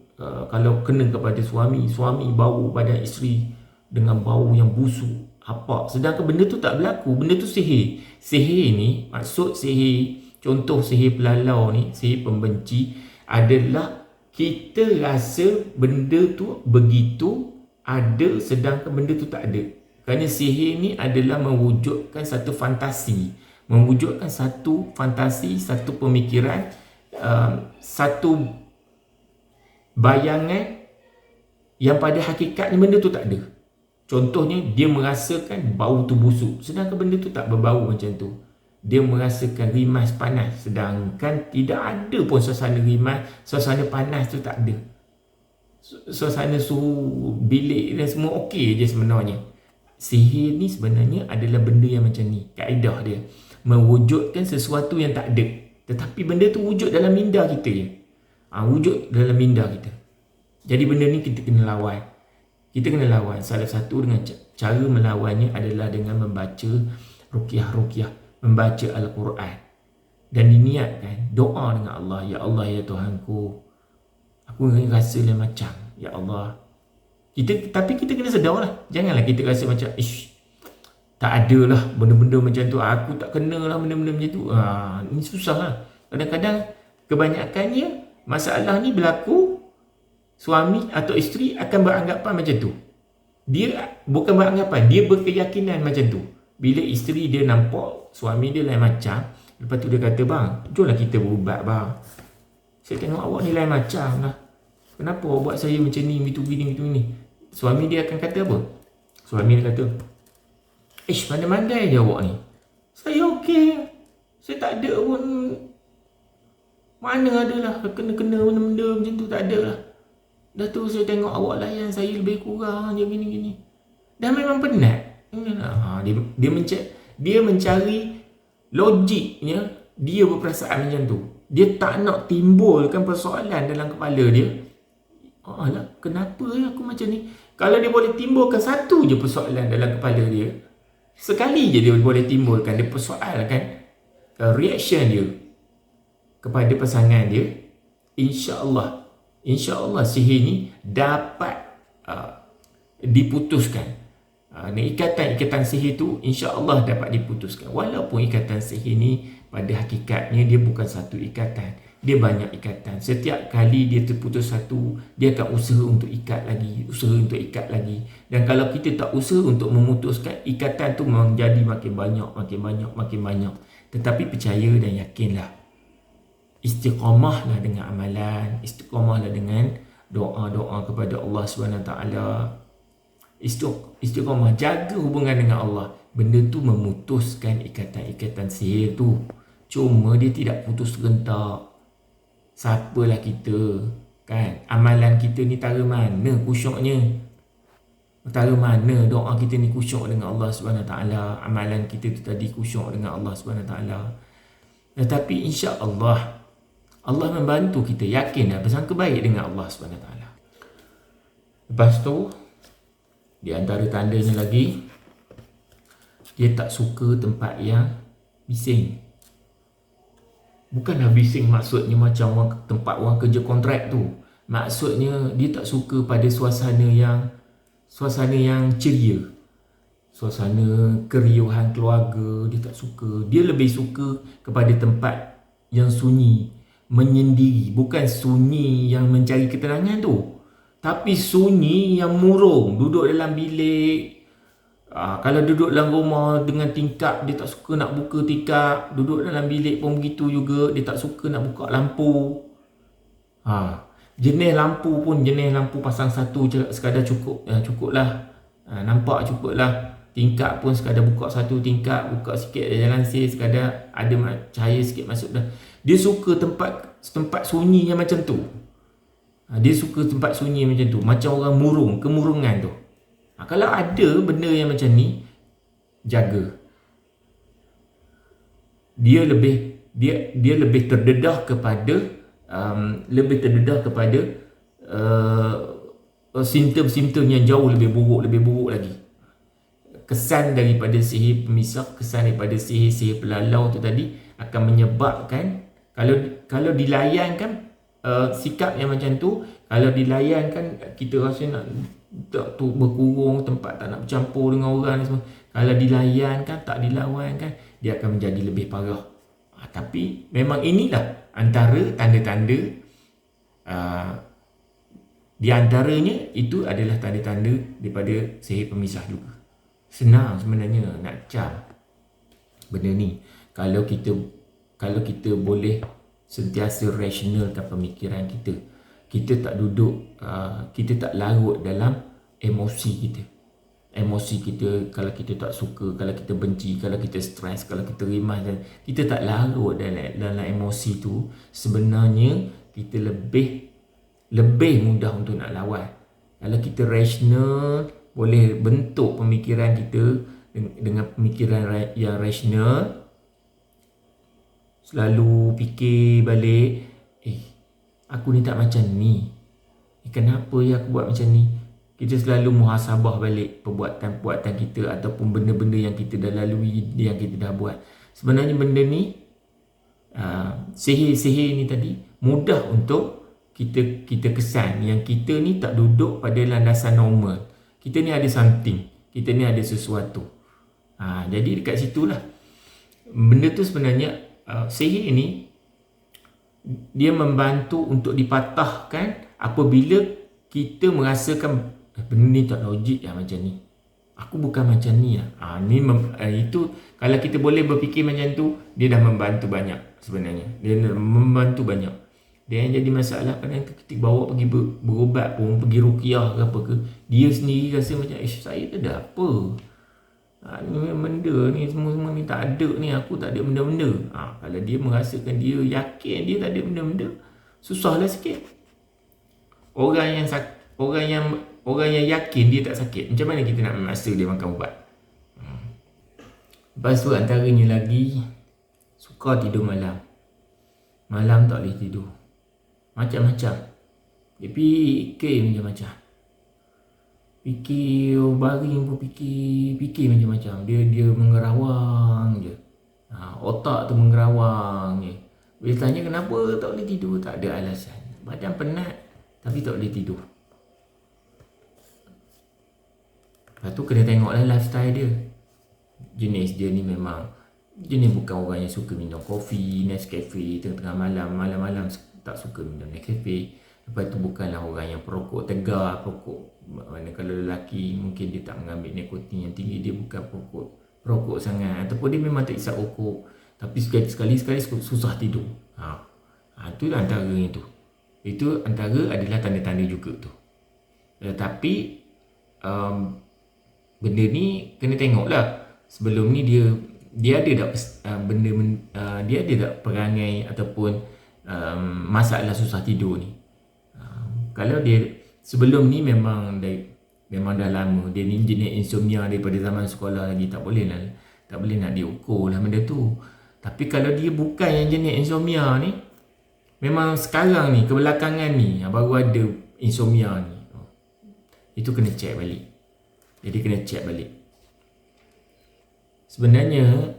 S1: kalau kena kepada suami bau badan isteri dengan bau yang busuk, hapak. Sedangkan benda tu tak berlaku. Benda tu sihir. Sihir ni, maksud sihir, contoh sihir pelalau ni, sihir pembenci, adalah kita rasa benda tu begitu ada, sedangkan benda tu tak ada. Kerana sihir ni adalah mewujudkan satu fantasi, satu pemikiran, satu bayangan yang pada hakikatnya benda tu tak ada. Contohnya, dia merasakan bau tu busuk, sedangkan benda tu tak berbau macam tu. Dia merasakan rimas panas, sedangkan tidak ada pun suasana rimas, suasana panas tu tak ada. Suasana suhu bilik dan semua okey je sebenarnya. Sihir ni sebenarnya adalah benda yang macam ni. Kaedah dia mewujudkan sesuatu yang tak ada, tetapi benda tu wujud dalam minda kita je. Wujud dalam minda kita. Jadi benda ni kita kena lawan. Kita kena lawan. Salah satu dengan cara melawannya adalah dengan membaca ruqyah, membaca Al-Quran, dan diniatkan doa dengan Allah. Ya Allah, ya Tuhanku, aku rasa macam, ya Allah. Tapi kita kena sedar lah. Janganlah kita rasa macam tak ada lah benda-benda macam tu, aku tak kena lah benda-benda macam tu. Ini susah lah. Kadang-kadang kebanyakannya masalah ni berlaku, suami atau isteri akan beranggapan macam tu. Dia bukan beranggapan, dia berkeyakinan macam tu. Bila isteri dia nampak suami dia lain macam, lepas tu dia kata, bang, jomlah kita berubat bang. Saya tengok awak ni lain macam lah. Kenapa awak buat saya macam ni, gitu ni. Suami dia akan kata apa? Suami dia kata, pandai-pandai je awak ni. Saya okey. Saya tak ada pun. Mana adalah kena-kena benda-benda macam tu, tak ada lah. Dah tu saya tengok awak layan saya lebih kurang je gini-gini. Dan memang penat. Dia mencari logiknya, dia berperasaan macam tu. Dia tak nak timbulkan persoalan dalam kepala dia. Kenapa aku macam ni? Kalau dia boleh timbulkan satu je persoalan dalam kepala dia, sekali je dia boleh timbulkan, dia persoalkan reaction dia kepada pasangan dia, InsyaAllah sihir ni dapat diputuskan. Ikatan sihir tu insya-Allah dapat diputuskan. Walaupun ikatan sihir ni pada hakikatnya dia bukan satu ikatan, dia banyak ikatan. Setiap kali dia terputus satu, dia akan usaha untuk ikat lagi, Dan kalau kita tak usaha untuk memutuskan, ikatan tu menjadi makin banyak. Tetapi percaya dan yakinlah, istiqamahlah dengan amalan, istiqamahlah dengan doa-doa kepada Allah SWT. Istiqamah, jaga hubungan dengan Allah. Benda tu memutuskan ikatan-ikatan sihir tu. Cuma dia tidak putus rentak. Siapalah kita, kan? Amalan kita ni tara mana khusyuknya? Tara mana doa kita ni khusyuk dengan Allah SWT? Amalan kita tu tadi khusyuk dengan Allah SWT. Tetapi insya-Allah Allah membantu kita, yakin dan bersangka baik dengan Allah SWT. Lepas tu, di antara tandanya lagi, dia tak suka tempat yang bising. Bukanlah bising maksudnya macam tempat orang kerja kontrak tu. Maksudnya dia tak suka pada suasana yang ceria. Suasana keriuhan keluarga, dia tak suka. Dia lebih suka kepada tempat yang sunyi, menyendiri. Bukan sunyi yang mencari ketenangan tu, tapi sunyi yang murung, duduk dalam bilik. Kalau duduk dalam rumah dengan tingkap, dia tak suka nak buka tingkap. Duduk dalam bilik pun begitu juga, dia tak suka nak buka lampu. Jenis lampu pasang satu sekadar cukuplah. Nampak cukuplah. Tingkap pun sekadar buka satu tingkap, buka sikit jalan sir, sekadar ada cahaya sikit masuk dah. Dia suka tempat sunyi yang macam tu. Dia suka tempat sunyi macam tu, macam orang murung, kemurungan tu. Kalau ada benda yang macam ni, jaga. Dia lebih terdedah kepada simptom-simptom yang jauh lebih buruk lagi. Kesan daripada sihir pemisah, kesan daripada sihir pelalau tu tadi akan menyebabkan, kalau dilayankan sikap yang macam tu, kalau dilayankan, kita rasa nak tu berkurung, tempat tak nak bercampur dengan orang ni semua. Kalau dilayankan, tak dilawankan, dia akan menjadi lebih parah. Tapi memang inilah antara tanda-tanda, di antaranya itu adalah tanda-tanda daripada sihir pemisah juga. Senang sebenarnya nak cam benda ni. Kalau kita boleh sentiasa rasionalkan pemikiran kita. Kita tak duduk, kita tak larut dalam emosi kita. Emosi kita, kalau kita tak suka, kalau kita benci, kalau kita stres, kalau kita rimas, dan kita tak larut dalam emosi tu, sebenarnya kita lebih mudah untuk nak lawan. Kalau kita rasional, boleh bentuk pemikiran kita dengan pemikiran yang rasional, selalu fikir balik, aku ni tak macam ni, kenapa ya aku buat macam ni? Kita selalu muhasabah balik perbuatan-perbuatan kita ataupun benda-benda yang kita dah lalui, yang kita dah buat. Sebenarnya benda ni, sihir-sihir ni tadi, mudah untuk kita kesan yang kita ni tak duduk pada landasan normal. Kita ni ada something, kita ni ada sesuatu. Jadi dekat situlah benda tu sebenarnya, sihir ni dia membantu untuk dipatahkan apabila kita merasakan benda ni tak logik macam ni. Aku bukan macam ni lah. Itu kalau kita boleh berfikir macam tu, dia dah membantu banyak sebenarnya. Dia membantu banyak. Dia yang jadi masalah kadang kita bawa pergi berubat pun, pergi ruqyah ke apa ke, dia sendiri rasa macam saya tak ada apa. Ni benda ni semua ni tak ada ni, aku tak ada benda-benda. Kalau dia merasakan, dia yakin dia tak ada benda-benda, susahlah sikit. Orang yang yakin dia tak sakit, macam mana kita nak memaksa dia makan ubat? Lepas tu antaranya lagi, suka tidur malam. Malam tak boleh tidur. Macam-macam. Dia fikir macam-macam. Fikir baring pun fikir macam-macam. Dia mengerawang je. Otak tu mengerawang je. Bila tanya kenapa tak boleh tidur, tak ada alasan. Badan penat tapi tak boleh tidur. Lepas tu kena tengoklah lifestyle dia. Jenis dia ni memang jenis bukan orang yang suka minum kopi, Nescafe tengah-tengah malam tak suka minum Nescafe. Lepas tu bukanlah orang yang perokok tegar, perokok mana kalau lelaki mungkin dia tak mengambil nikotin yang tinggi, dia bukan perokok sangat, ataupun dia memang tak isap rokok tapi sekali susah tidur. Itu antara itu. Itu antara adalah tanda-tanda juga tu. Tetapi benda ni kena tengoklah sebelum ni dia ada tak dia ada tak perangai ataupun masalah susah tidur ni. Kalau dia sebelum ni memang dah lama dia ni jenis insomnia daripada zaman sekolah lagi, tak boleh nak diukur lah benda tu. Tapi kalau dia bukan yang jenis insomnia ni, memang sekarang ni kebelakangan ni baru ada insomnia ni, itu kena check balik. Jadi kena check balik. Sebenarnya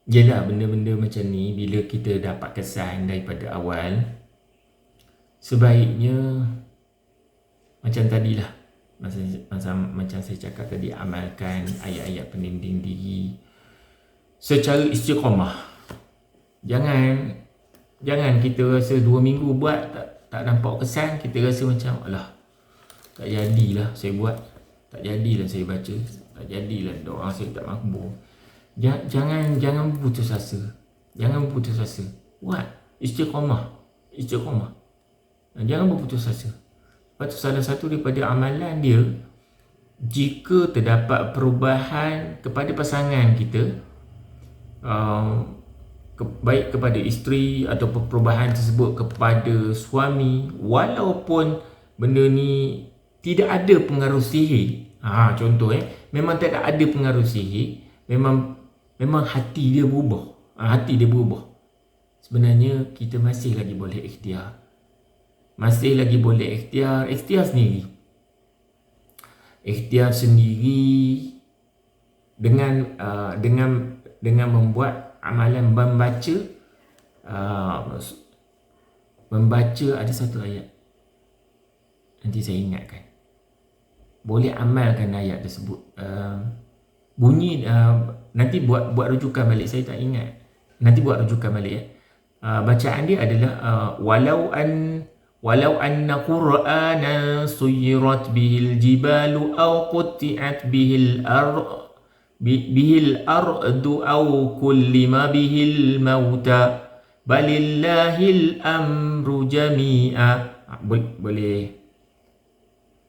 S1: jelah benda-benda macam ni bila kita dapat kesan daripada awal, sebaiknya macam tadilah, macam saya cakap tadi, amalkan ayat-ayat pendidik diri secara istiqamah. Jangan kita rasa 2 minggu buat tak nampak kesan, kita rasa macam alah, tak jadilah saya buat, tak jadilah saya baca, tak jadilah doa saya tak makbul. Jangan putus asa. Jangan putus asa. Buat istiqamah. Jangan berputus asa. Lepas tu salah satu daripada amalan dia, jika terdapat perubahan kepada pasangan kita, baik kepada isteri ataupun perubahan tersebut kepada suami, walaupun benda ni tidak ada pengaruh sihir. Contoh memang tak ada pengaruh sihir, memang hati dia berubah. Sebenarnya kita masih lagi boleh ikhtiar. Ikhtiar sendiri dengan membuat amalan membaca ada satu ayat, nanti saya ingatkan. Boleh amalkan ayat tersebut. Bunyi nanti buat rujukan balik, saya tak ingat. Nanti buat rujukan balik. Bacaan dia adalah walau anna qur'anan suyirat bihil jibalu aw qutti'at bihil ardu aw kullima bihil mauta balillahil amru jami'a.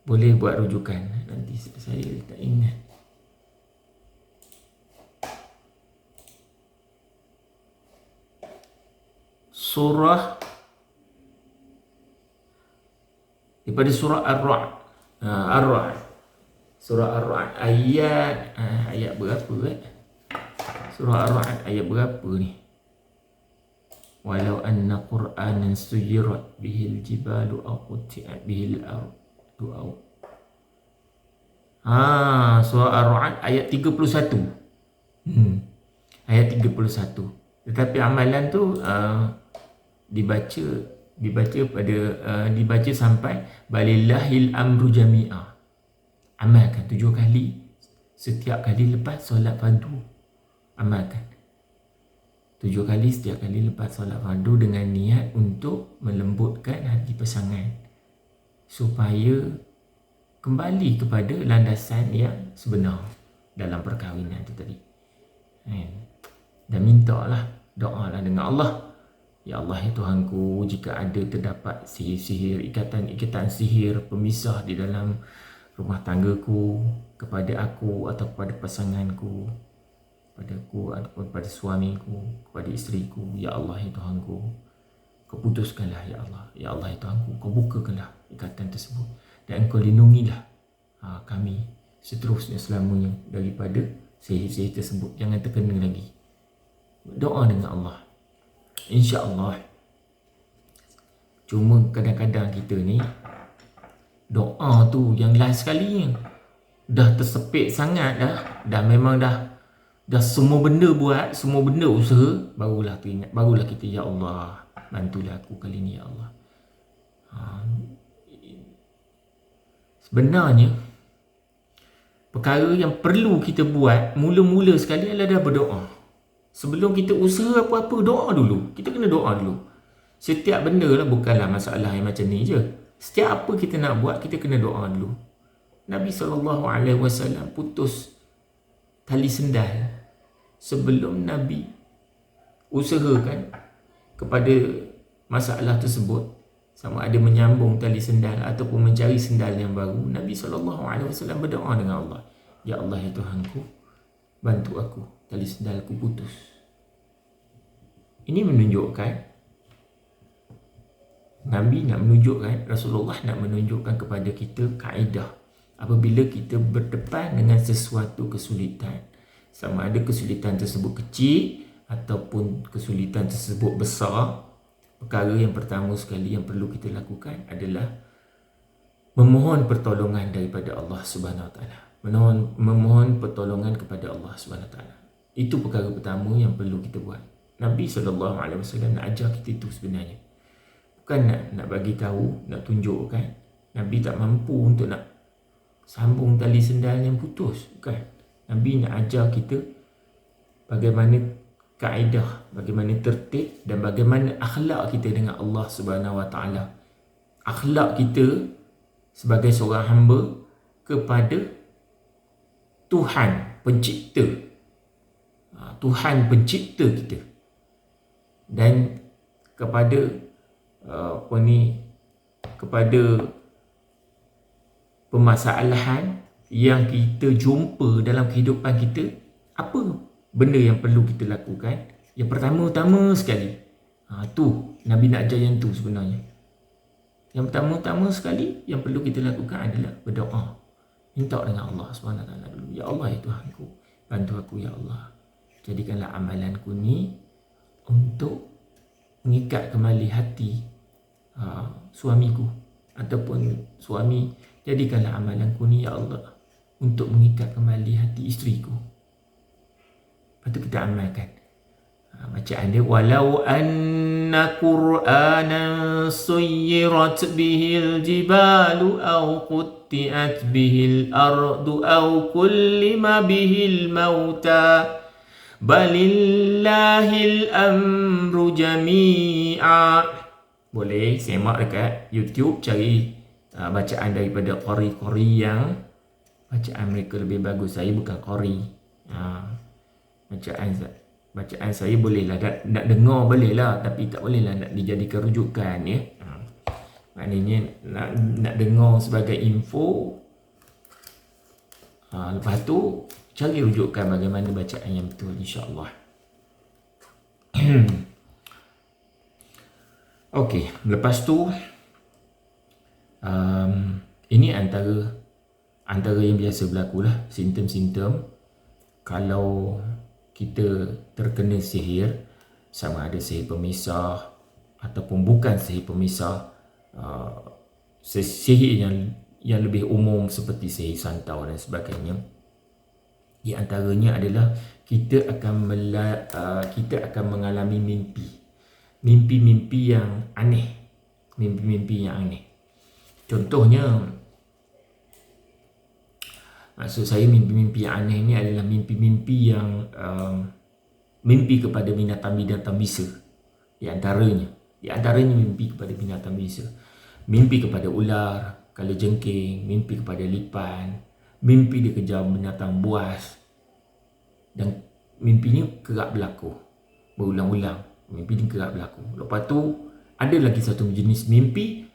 S1: Boleh buat rujukan, nanti saya tak ingat. Surah daripada surah Ar-Ra'd. Surah Ar-Ra'd ayat berapa Surah Ar-Ra'd ayat berapa ni? Walau anna Qur'anan suyirat bihil jibalu aw qutti'at bihil ardu aw. Surah Ar-Ra'd ayat 31. Ayat 31. Tetapi amalan tu dibaca sampai balillahil amru jami'a. Amalkan 7 kali setiap kali lepas solat fardu. Amalkan 7 kali setiap kali lepas solat fardu dengan niat untuk melembutkan hati pasangan supaya kembali kepada landasan yang sebenar dalam perkahwinan itu tadi. Dan mintalah, doalah dengan Allah. Ya Allah, ya Tuhanku, jika ada terdapat sihir-sihir, ikatan sihir pemisah di dalam rumah tanggaku, kepada aku atau kepada pasanganku, padaku ataupun pada suamiku, kepada isteriku, ya Allah, ya Tuhanku, kau putuskanlah ya Allah. Ya Allah, ya Tuhanku, kau bukakanlah ikatan tersebut dan kau lindungilah kami seterusnya selamanya daripada sihir-sihir tersebut. Jangan terkena lagi. Doa dengan Allah, insya-Allah. Cuma kadang-kadang kita ni doa tu yang last sekali dah tersepit sangat dah memang dah semua benda buat, semua benda usaha, barulah teringat, barulah kita, ya Allah, bantulah aku kali ni ya Allah. Sebenarnya perkara yang perlu kita buat mula-mula sekali adalah berdoa. Sebelum kita usaha apa-apa, doa dulu. Kita kena doa dulu. Setiap benda lah, bukanlah masalah yang macam ni je. Setiap apa kita nak buat, kita kena doa dulu. Nabi SAW putus tali sendal sebelum Nabi usahakan kepada masalah tersebut, sama ada menyambung tali sendal ataupun mencari sendal yang baru. Nabi SAW berdoa dengan Allah, Ya Allah, ya Tuhanku, bantu aku, tali sendalku putus. Ini menunjukkan Nabi nak menunjukkan, Rasulullah nak menunjukkan kepada kita kaedah. Apabila kita berdepan dengan sesuatu kesulitan, sama ada kesulitan tersebut kecil ataupun kesulitan tersebut besar, perkara yang pertama sekali yang perlu kita lakukan adalah memohon pertolongan daripada Allah Subhanahu Wa Taala. Memohon pertolongan kepada Allah Subhanahu Wa Taala. Itu perkara pertama yang perlu kita buat. Nabi SAW nak ajar kita itu sebenarnya. Bukan nak bagi tahu, nak tunjukkan. Nabi tak mampu untuk nak sambung tali sendal yang putus. Bukan. Nabi nak ajar kita bagaimana kaedah, bagaimana tertib dan bagaimana akhlak kita dengan Allah Subhanahu Wa Taala. Akhlak kita sebagai seorang hamba kepada Tuhan pencipta. Tuhan pencipta kita. Dan kepada kepada permasalahan yang kita jumpa dalam kehidupan kita, apa benda yang perlu kita lakukan? Yang pertama-tama sekali, tu Nabi nak ajar yang tu sebenarnya. Yang pertama-tama sekali yang perlu kita lakukan adalah berdoa. Minta dengan Allah SWT dulu. Ya Allah, ya Tuhanku, bantu aku ya Allah. Jadikanlah amalanku ni untuk mengikat kembali hati suamiku, ataupun suami, jadikanlah amalanku ni ya Allah untuk mengikat kembali hati isteriku. Lepas tu kita amalkan bacaan dia, walau anna qur'anan suyirat bihil jibalu aw qutti'at bihil ardu aw kullima bihil mauta balillahil amru jami'a. Boleh semak dekat YouTube, cari bacaan daripada qari-qari yang bacaan mereka lebih bagus. Saya bukan qari. Bacaan saya bolehlah nak dengar bolehlah, tapi tak bolehlah nak dijadikan rujukan ya. Maknanya nak dengar sebagai info. Lepas tu cari rujukan bagaimana bacaan yang betul, insya-Allah. Okey, lepas tu ini antara yang biasa berlaku lah, simptom-simptom kalau kita terkena sihir, sama ada sihir pemisah ataupun bukan sihir pemisah, sihir yang lebih umum seperti sihir santau dan sebagainya. Di antaranya adalah kita akan mengalami mimpi yang aneh. Mimpi-mimpi yang aneh. Contohnya, maksud saya mimpi-mimpi yang aneh ni adalah mimpi-mimpi yang mimpi kepada binatang-binatang bisa. Di antaranya mimpi kepada binatang bisa. Mimpi kepada ular, kalajengking, mimpi kepada lipan, mimpi dia kejar binatang buas. Dan mimpinya kerap berlaku berulang-ulang. Mimpi ni kerap berlaku. Lepas tu ada lagi satu jenis mimpi,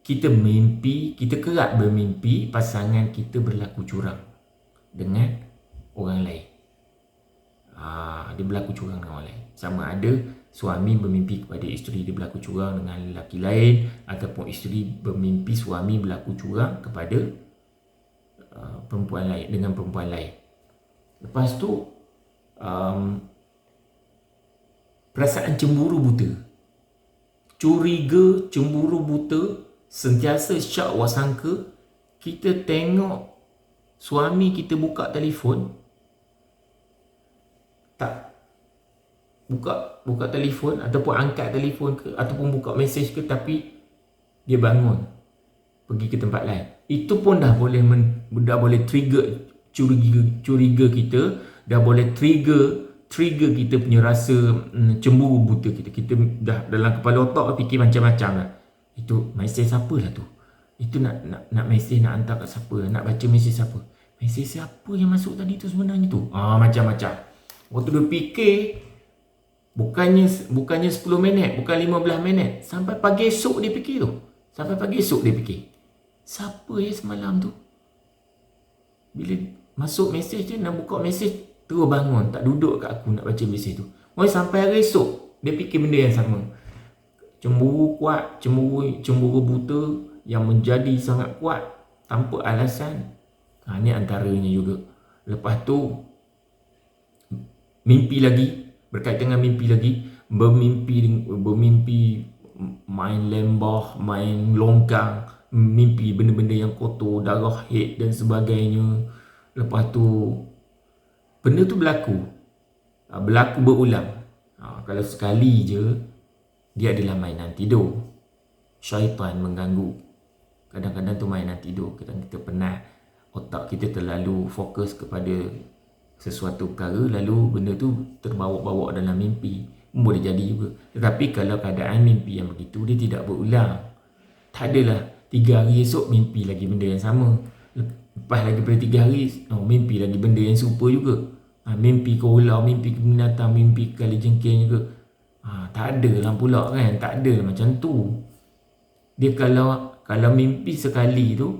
S1: kita kerap bermimpi pasangan kita berlaku curang dengan orang lain. Dia berlaku curang dengan orang lain. Sama ada suami bermimpi kepada isteri dia berlaku curang dengan lelaki lain, ataupun isteri bermimpi suami berlaku curang kepada perempuan lain, dengan perempuan lain. Lepas tu perasaan cemburu buta, curiga, cemburu buta, sentiasa syak wasangka. Kita tengok suami kita buka telefon, tak buka telefon ataupun angkat telefon ke, ataupun buka mesej ke, tapi dia bangun pergi ke tempat lain. Itu pun dah boleh trigger curiga kita, dah boleh trigger kita punya rasa cemburu buta kita. Kita dah dalam kepala otak fikir macam-macam lah. Itu mesej siapa lah tu? Itu nak mesej nak hantar kat siapa? Nak baca mesej siapa? Mesej siapa yang masuk tadi tu sebenarnya tu? Macam-macam. Waktu dia fikir, bukannya 10 minit, bukan 15 minit, sampai pagi esok dia fikir tu. Sampai pagi esok dia fikir, siapa ya semalam tu? Bila masuk mesej je, nak buka mesej, terus bangun, tak duduk kat aku nak baca mesej tu. Sampai hari esok dia fikir benda yang sama. Cemburu kuat, cemburu buta yang menjadi sangat kuat tanpa alasan. Ni antaranya juga. Lepas tu mimpi lagi, berkaitan dengan mimpi lagi, bermimpi main lembah, main longkang, mimpi benda-benda yang kotor, darah, haid dan sebagainya. Lepas tu benda tu berlaku berulang. Kalau sekali je, dia adalah mainan tidur. Syaitan mengganggu. Kadang-kadang tu mainan tidur. Kita penat, otak kita terlalu fokus kepada sesuatu perkara, lalu benda tu terbawa-bawa dalam mimpi. Boleh jadi juga. Tetapi kalau keadaan mimpi yang begitu, dia tidak berulang. Tak adalah 3 hari esok mimpi lagi benda yang sama. Lepas lagi pada 3 hari, mimpi lagi benda yang serupa juga. Mimpi ke ular, mimpi ke binatang, mimpi ke kalajengking juga. Tak ada lah pula kan. Tak ada lah macam tu. Dia kalau mimpi sekali tu,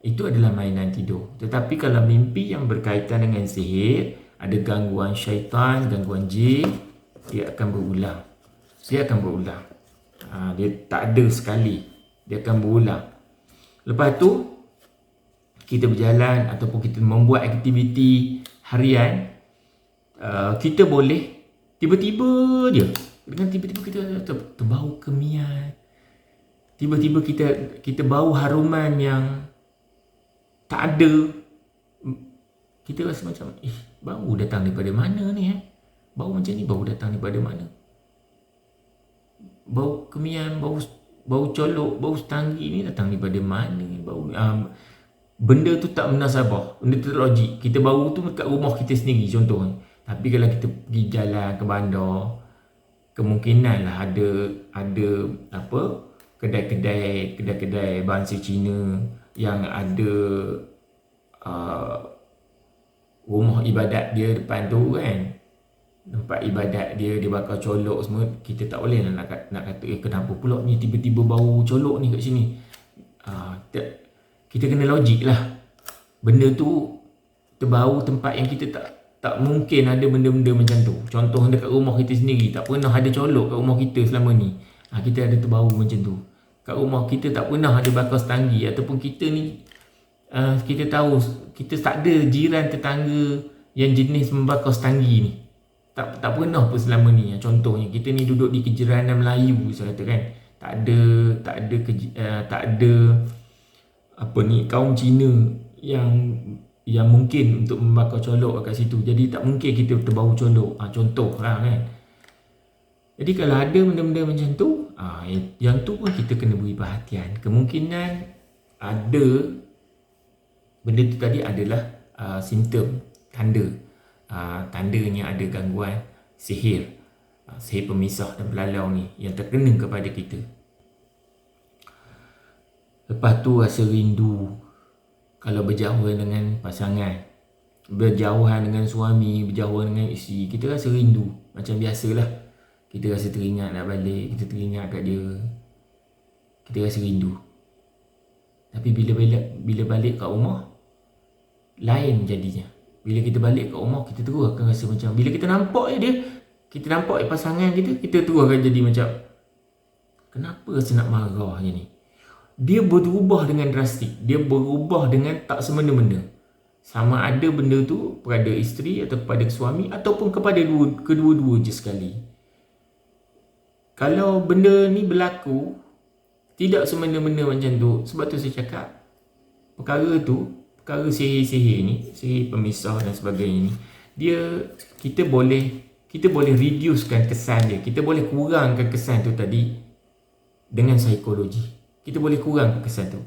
S1: itu adalah mainan tidur. Tetapi kalau mimpi yang berkaitan dengan sihir, ada gangguan syaitan, gangguan jin, dia akan berulang. Dia tak ada sekali. Dia akan berulang. Lepas tu, kita berjalan ataupun kita membuat aktiviti harian, kita boleh tiba-tiba je, dengan tiba-tiba kita terbau kemian, tiba-tiba kita bau haruman yang tak ada. Kita rasa macam, bau datang daripada mana ni? Bau macam ni, bau datang daripada mana? Bau kemian, bau colok, bau setanggi ni datang daripada mana? Benda tu tak munasabah, benda tu tak logik. Kita bau tu dekat rumah kita sendiri contohnya. Tapi kalau kita pergi jalan ke bandar, kemungkinan lah ada kedai-kedai bangsa Cina yang ada rumah ibadat dia depan tu kan. Tempat ibadat dia bakar colok semua. Kita tak boleh lah nak kata kenapa pula ni tiba-tiba bau colok ni kat sini. Kita kena logik lah. Benda tu terbau tempat yang kita tak mungkin ada benda-benda macam tu. Contoh dekat rumah kita sendiri, tak pernah ada colok kat rumah kita selama ni. Kita ada terbau macam tu. Kat rumah kita tak pernah ada bakar setanggi. Ataupun kita ni, kita tahu, kita tak ada jiran tetangga yang jenis membakar setanggi ni. Tak pernah pun selama ni. Contohnya, kita ni duduk di kejiranan Melayu, saya kata kan. Tak ada kaum Cina yang mungkin untuk membakar colok kat situ. Jadi tak mungkin kita terbau colok. Contoh lah kan. Jadi kalau ada benda-benda macam tu, yang tu pun kita kena beri perhatian. Kemungkinan ada benda tu tadi adalah simptom, tandanya ada gangguan sihir, sihir pemisah dan belalau ni yang terkena kepada kita. Lepas tu rasa rindu kalau berjauhan dengan pasangan, berjauhan dengan suami, berjauhan dengan isteri, kita rasa rindu. Macam biasalah, kita rasa teringat nak balik, kita teringat kat dia, kita rasa rindu. Tapi bila balik kat rumah, lain jadinya. Bila kita balik kat rumah, kita terus akan rasa macam, bila kita nampak dia, kita nampak pasangan kita terus akan jadi macam, kenapa rasa nak marah je ni? Dia berubah dengan drastik. Dia berubah dengan tak semena-mena. Sama ada benda tu kepada isteri atau kepada suami ataupun kepada kedua-dua je sekali. Kalau benda ni berlaku tidak semena-mena macam tu, sebab tu saya cakap perkara sihir-sihir ni, sihir pemisah dan sebagainya ni, kita boleh reducekan kesan dia. Kita boleh kurangkan kesan tu tadi dengan psikologi. Kita boleh kurang kesan tu.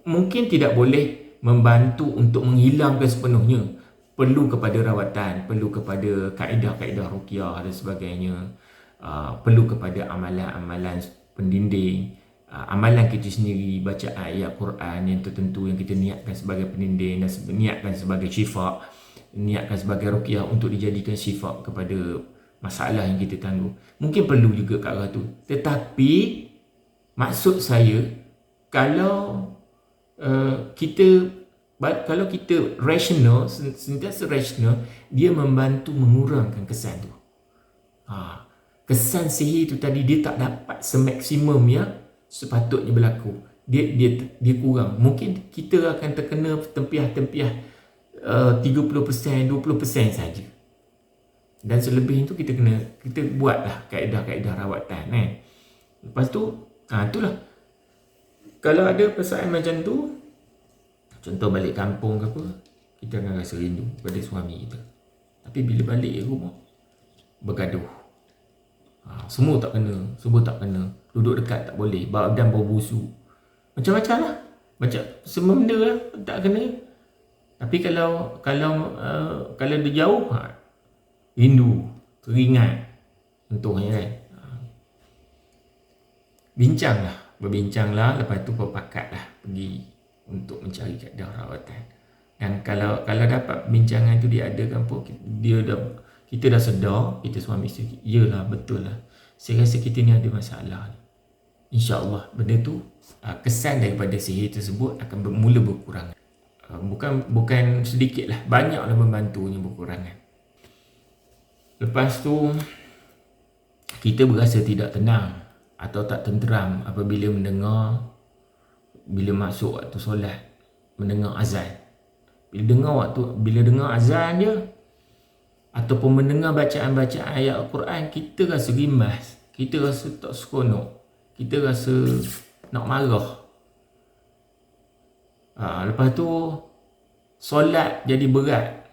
S1: Mungkin tidak boleh membantu untuk menghilangkan sepenuhnya. Perlu kepada rawatan, perlu kepada kaedah-kaedah ruqyah dan sebagainya. Perlu kepada amalan-amalan pendinding. Amalan kita sendiri, baca ayat Quran yang tertentu yang kita niatkan sebagai pendinding dan niatkan sebagai syifa, niatkan sebagai ruqyah untuk dijadikan syifa kepada masalah yang kita tangguh. Mungkin perlu juga kat arah tu. Tetapi maksud saya, kalau kalau kita rasional, sentiasa rasional, dia membantu mengurangkan kesan tu. Kesan sihir tu tadi dia tak dapat semaksimum yang sepatutnya berlaku. Dia kurang. Mungkin kita akan terkena tempiah-tempiah 30%, 20% saja. Dan selebih itu kita buatlah kaedah-kaedah rawatan kan. Lepas tu, itulah. Kalau ada perasaan macam tu, contoh balik kampung ke apa, kita akan rasa rindu pada suami kita. Tapi bila balik rumah, bergaduh. Semua tak kena. Duduk dekat tak boleh. Badan bau busuk. Macam-macam lah. Macam semua benda lah tak kena. Tapi kalau dia jauh, rindu, teringat. Contohnya kan. Berbincanglah. Lepas tu berpakatlah pergi untuk mencari kaedah rawatan. Dan kalau dapat bincangan tu diadakan pun, kita dah sedar, kita suami isteri, iyalah, betul lah, saya rasa kita ni ada masalah ni. InsyaAllah benda tu, kesan daripada sihir tersebut akan mula berkurang. Bukan sedikit lah, banyaklah membantunya berkurangan. Lepas tu, kita berasa tidak tenang atau tak tenteram apabila bila masuk waktu solat, mendengar azan. Bila dengar azan je, ataupun mendengar bacaan-bacaan ayat Al-Quran, kita rasa rimas, kita rasa tak seronok, kita rasa nak marah. Lepas tu solat jadi berat.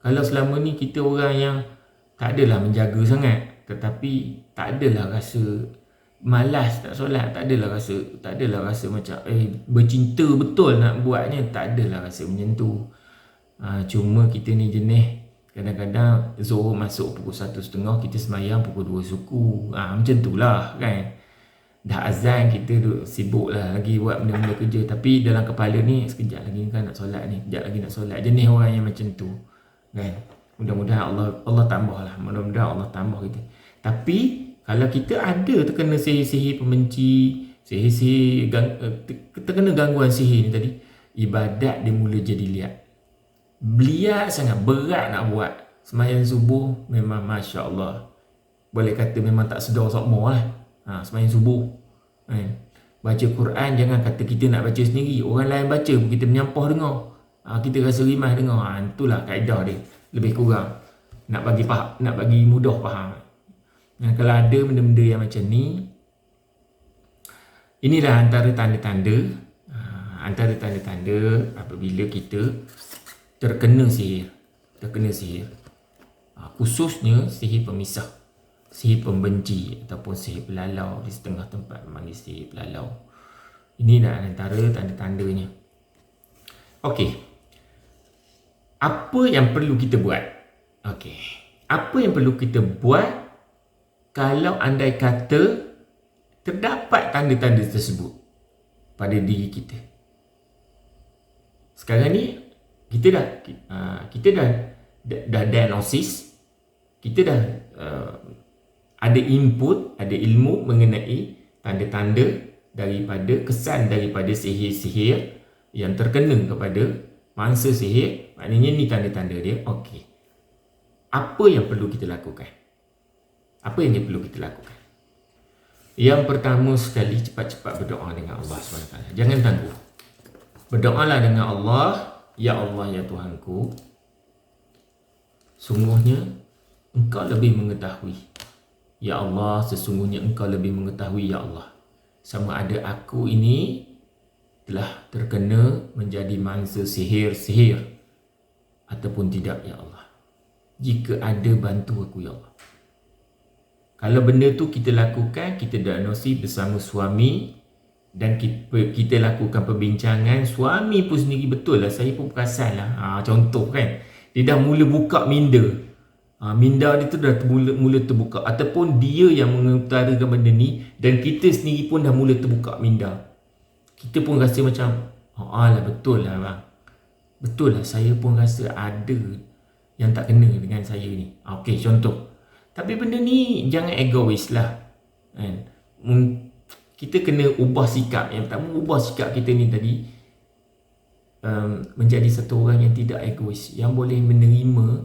S1: Kalau selama ni kita orang yang tak adalah menjaga sangat, tetapi tak adalah rasa malas tak solat, tak adalah rasa macam bercinta betul nak buatnya, tak adalah rasa macam tu. Cuma kita ni jenis kadang-kadang Zuhur masuk pukul 1.30, kita semayang pukul 2 suku. Macam tu lah kan. Dah azan, kita sibuk lah lagi buat benda-benda kerja. Tapi dalam kepala ni, sekejap lagi kan nak solat ni, sekejap lagi nak solat. Jenis orang yang macam tu kan. Mudah-mudahan Allah tambah lah. Mudah-mudahan Allah tambah kita. Tapi kalau kita ada terkena sihir-sihir pembenci, sihir-sihir terkena gangguan sihir ni tadi, ibadat dia mula jadi liat. Liat sangat, berat nak buat. Sembahyang subuh memang Masya Allah, boleh kata memang tak sedar sokmo lah. Sembahyang subuh kan. Baca Quran, jangan kata kita nak baca sendiri, orang lain baca pun kita menyampah dengar. Kita rasa rimas dengar. Itulah kaedah dia, lebih kurang nak bagi mudah faham. Kalau ada benda-benda yang macam ni, inilah antara tanda-tanda apabila kita terkena sihir. Khususnya sihir pemisah, sihir pembenci ataupun sihir pelalau. Di setengah tempat memang sihir pelalau. Ini dah antara tanda-tandanya. Okey, apa yang perlu kita buat? Apa yang perlu kita buat kalau andai kata terdapat tanda-tanda tersebut pada diri kita? Sekarang ni kita dah diagnosis, kita dah ada input, ada ilmu mengenai tanda-tanda daripada kesan daripada sihir-sihir yang terkena kepada mangsa sihir. Maknanya ni tanda-tanda dia. Okey, apa yang perlu kita lakukan? Yang pertama sekali, cepat-cepat berdoa dengan Allah SWT. Jangan tangguh. Berdoalah dengan Allah. Ya Allah, ya Tuhanku, sungguhnya Engkau lebih mengetahui. Ya Allah, sesungguhnya Engkau lebih mengetahui, ya Allah, sama ada aku ini telah terkena menjadi mangsa sihir ataupun tidak, ya Allah. Jika ada, bantu aku, ya Allah. Kalau benda tu kita lakukan, kita diagnosis bersama suami, dan kita lakukan perbincangan, suami pun sendiri, betul lah, saya pun perasan lah, contoh kan, dia dah mula buka minda, minda dia tu dah mula terbuka, ataupun dia yang mengutarakan benda ni dan kita sendiri pun dah mula terbuka minda, kita pun rasa macam lah betul lah bang, betul lah, saya pun rasa ada yang tak kena dengan saya ni. Okey, contoh. Tapi benda ni jangan egois lah kan? Kita kena ubah sikap. Yang pertama, ubah sikap kita ni tadi, menjadi satu orang yang tidak egois, yang boleh menerima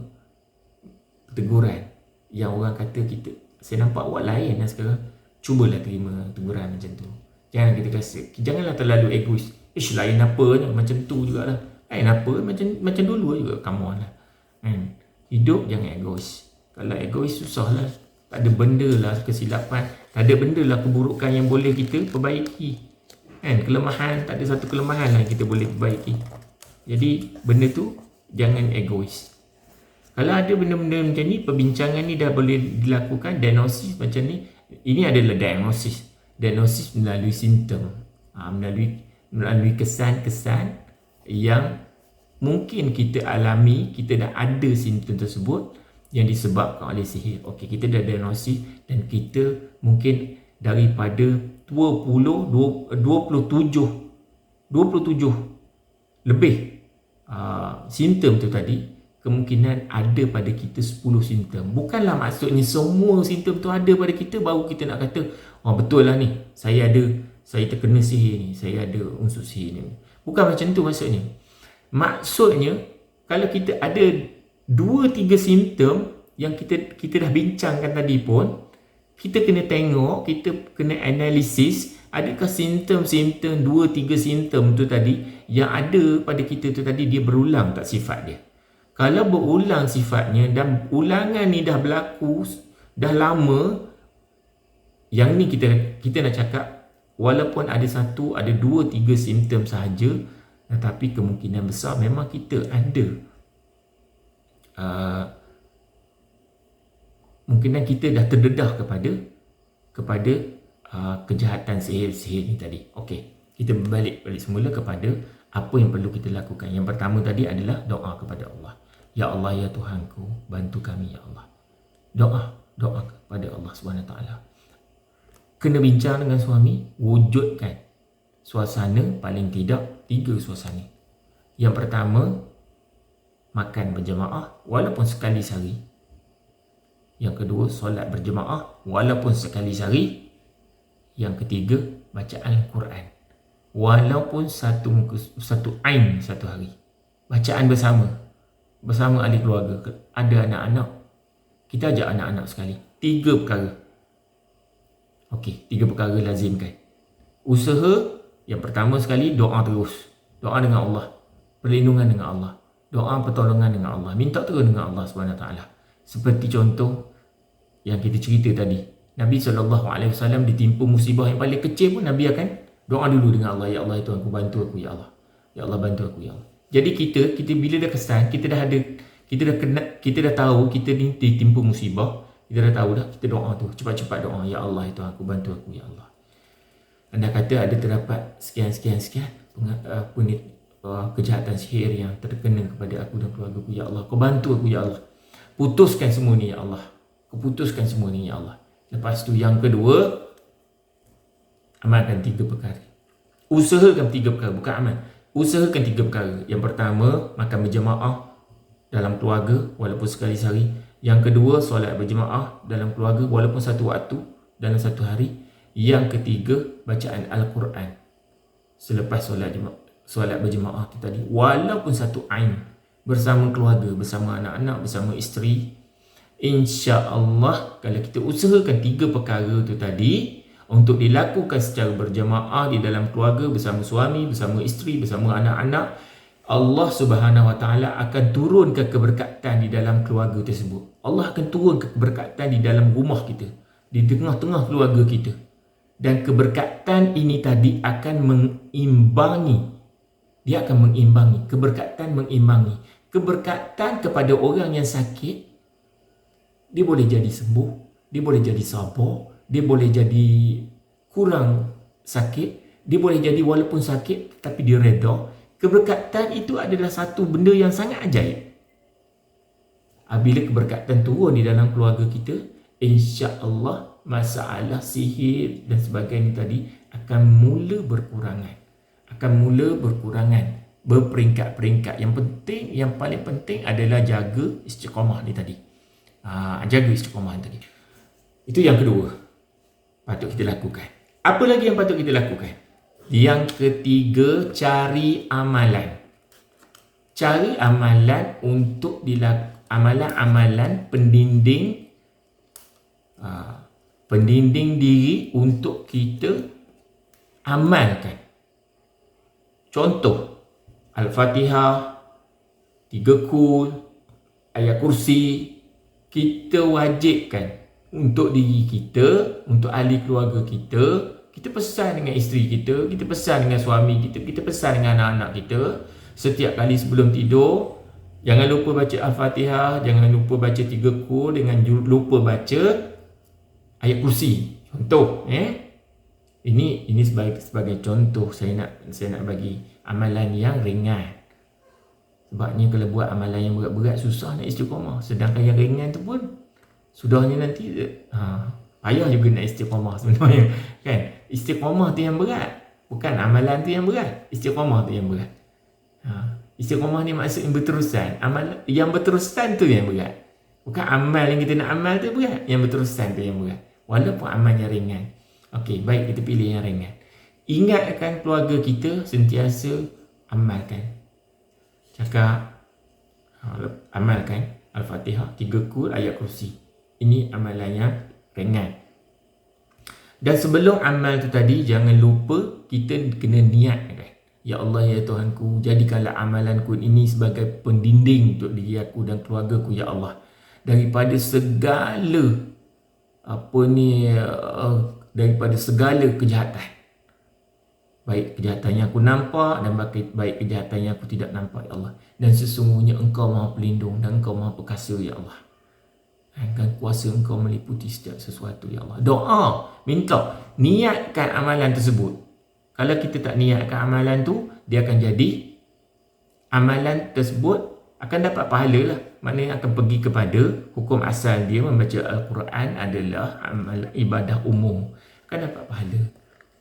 S1: teguran. Yang orang kata kita, saya nampak awak lain lah sekarang, cubalah terima teguran macam tu. Jangan kita rasa, janganlah terlalu egois. Lain apa je, macam tu jugalah. Lain apa, macam dulu juga. Come on lah kan? Hidup jangan egois. Kalau egois susah lah. Tak ada benda lah kesilapan, tak ada benda lah keburukan yang boleh kita perbaiki kan? Kelemahan, tak ada satu kelemahan lah yang kita boleh perbaiki. Jadi benda tu jangan egois. Kalau ada benda-benda macam ni, perbincangan ni dah boleh dilakukan. Diagnosis macam ni, ini adalah diagnosis melalui simptom, melalui kesan-kesan yang mungkin kita alami, kita dah ada simptom tersebut yang disebabkan oleh sihir. Okey, kita dah diagnosis dan kita mungkin daripada 27 lebih simptom tu tadi, kemungkinan ada pada kita 10 simptom. Bukanlah maksudnya semua simptom tu ada pada kita baru kita nak kata betul lah ni, saya terkena sihir ni, saya ada unsur sihir ni. Bukan macam tu maksudnya. Maksudnya kalau kita ada 2-3 simptom yang kita dah bincangkan tadi pun, kita kena tengok, kita kena analisis, adakah simptom-simptom 2-3 simptom tu tadi yang ada pada kita tu tadi, dia berulang tak sifat dia. Kalau berulang sifatnya dan ulangan ni dah berlaku dah lama, yang ni kita nak cakap, walaupun ada 1, ada 2-3 simptom sahaja, tetapi kemungkinan besar memang kita ada mungkinan kita dah terdedah kepada kejahatan sihir ni tadi. Okey, kita balik semula kepada apa yang perlu kita lakukan. Yang pertama tadi adalah doa kepada Allah. Ya Allah, ya Tuhanku, bantu kami ya Allah. Doa kepada Allah SWT. Kena bincang dengan suami, wujudkan suasana, paling tidak 3 suasana. Yang pertama, makan berjemaah walaupun sekali sehari. Yang kedua, solat berjemaah walaupun sekali sehari. Yang ketiga, baca Al-Quran walaupun satu ain satu hari. Bacaan bersama ahli keluarga. Ada anak-anak, kita ajak anak-anak sekali. 3 perkara. Okey, 3 perkara lazimkan. Usaha yang pertama sekali, doa terus. Doa dengan Allah, perlindungan dengan Allah, doa pertolongan dengan Allah, minta terus dengan Allah SWT. Seperti contoh yang kita cerita tadi, Nabi SAW ditimpa musibah yang paling kecil pun Nabi akan doa dulu dengan Allah. Ya Allah, Tuhan aku, bantu aku ya Allah. Ya Allah, bantu aku ya Allah. Jadi kita bila dah kesan, kita dah tahu kita ni ditimpa musibah, kita dah tahu dah, kita doa tu, cepat-cepat doa. Ya Allah, Tuhan aku, bantu aku ya Allah. Anda kata ada terdapat sekian kejahatan sihir yang terkena kepada aku dan keluarga aku. Ya Allah, kau bantu aku ya Allah. Putuskan semua ni ya Allah. Kau putuskan semua ni ya Allah. Lepas tu yang kedua, amalkan 3 perkara. Usahakan 3 perkara, bukan amal. Usahakan 3 perkara. Yang pertama, makan berjemaah dalam keluarga walaupun sekali sehari. Yang kedua, solat berjemaah dalam keluarga walaupun satu waktu dalam satu hari. Yang ketiga, bacaan Al-Quran selepas solat berjemaah tu tadi, walaupun satu ain, bersama keluarga, bersama anak-anak, bersama isteri. InsyaAllah kalau kita usahakan 3 perkara tu tadi untuk dilakukan secara berjemaah di dalam keluarga, bersama suami, bersama isteri, bersama anak-anak, Allah Subhanahu Wa Taala akan turunkan keberkatan di dalam keluarga tersebut. Allah akan turunkan keberkatan di dalam rumah kita, di tengah-tengah keluarga kita. Dan keberkatan ini tadi akan mengimbangi. Dia akan mengimbangi. Keberkatan mengimbangi. Keberkatan kepada orang yang sakit, dia boleh jadi sembuh, dia boleh jadi sabar, dia boleh jadi kurang sakit, Dia boleh jadi walaupun sakit tapi dia reda. Keberkatan itu adalah satu benda yang sangat ajaib. Bila keberkatan turun di dalam keluarga kita, insya-Allah masalah sihir dan sebagainya tadi akan mula berkurangan. Berperingkat-peringkat. Yang paling penting adalah jaga istiqamah ni tadi. Jaga istiqamah ni tadi. Itu yang kedua patut kita lakukan. Apa lagi yang patut kita lakukan? Yang ketiga, cari amalan. Cari amalan untuk dilakukan. Amalan-amalan pendinding diri untuk kita amalkan. Contoh, Al-Fatihah, 3 kul, ayat kursi. Kita wajibkan untuk diri kita, untuk ahli keluarga kita. Kita pesan dengan isteri kita, kita pesan dengan suami kita, kita pesan dengan anak-anak kita. Setiap kali sebelum tidur, jangan lupa baca Al-Fatihah, jangan lupa baca 3 kul, jangan lupa baca ayat kursi. Contoh, ini sebagai contoh saya nak bagi amalan yang ringan. Sebabnya kalau buat amalan yang berat-berat susah nak istiqamah. Sedangkan yang ringan tu pun sudahnya nanti payah juga nak istiqamah sebenarnya. Kan? Istiqamah tu yang berat. Bukan amalan tu yang berat. Istiqamah tu yang berat. Istiqamah ni maksudnya berterusan. Amal yang berterusan tu yang berat. Bukan amal yang kita nak amal tu berat. Yang berterusan tu yang berat. Walaupun amalnya ringan. Okey, baik, kita pilih yang ringan. Ingatkan keluarga kita sentiasa amalkan. Cakap, amalkan Al-Fatihah, 3 kul, ayat kursi. Ini amalan yang ringan. Dan sebelum amal tu tadi, jangan lupa kita kena niatkan. Ya Allah, ya Tuhanku, jadikanlah amalanku ini sebagai pendinding untuk diri aku dan keluargaku, ya Allah. Daripada segala daripada segala kejahatan. Baik kejahatan yang aku nampak dan baik kejahatan yang aku tidak nampak, ya Allah. Dan sesungguhnya Engkau Maha Pelindung dan Engkau Maha Perkasa, ya Allah. Dan kuasa Engkau meliputi setiap sesuatu, ya Allah. Doa, minta, niatkan amalan tersebut. Kalau kita tak niatkan amalan tu, dia akan jadi amalan tersebut akan dapat pahala lah. Maknanya akan pergi kepada hukum asal dia, membaca Al-Quran adalah amal ibadah umum. Akan dapat pahala.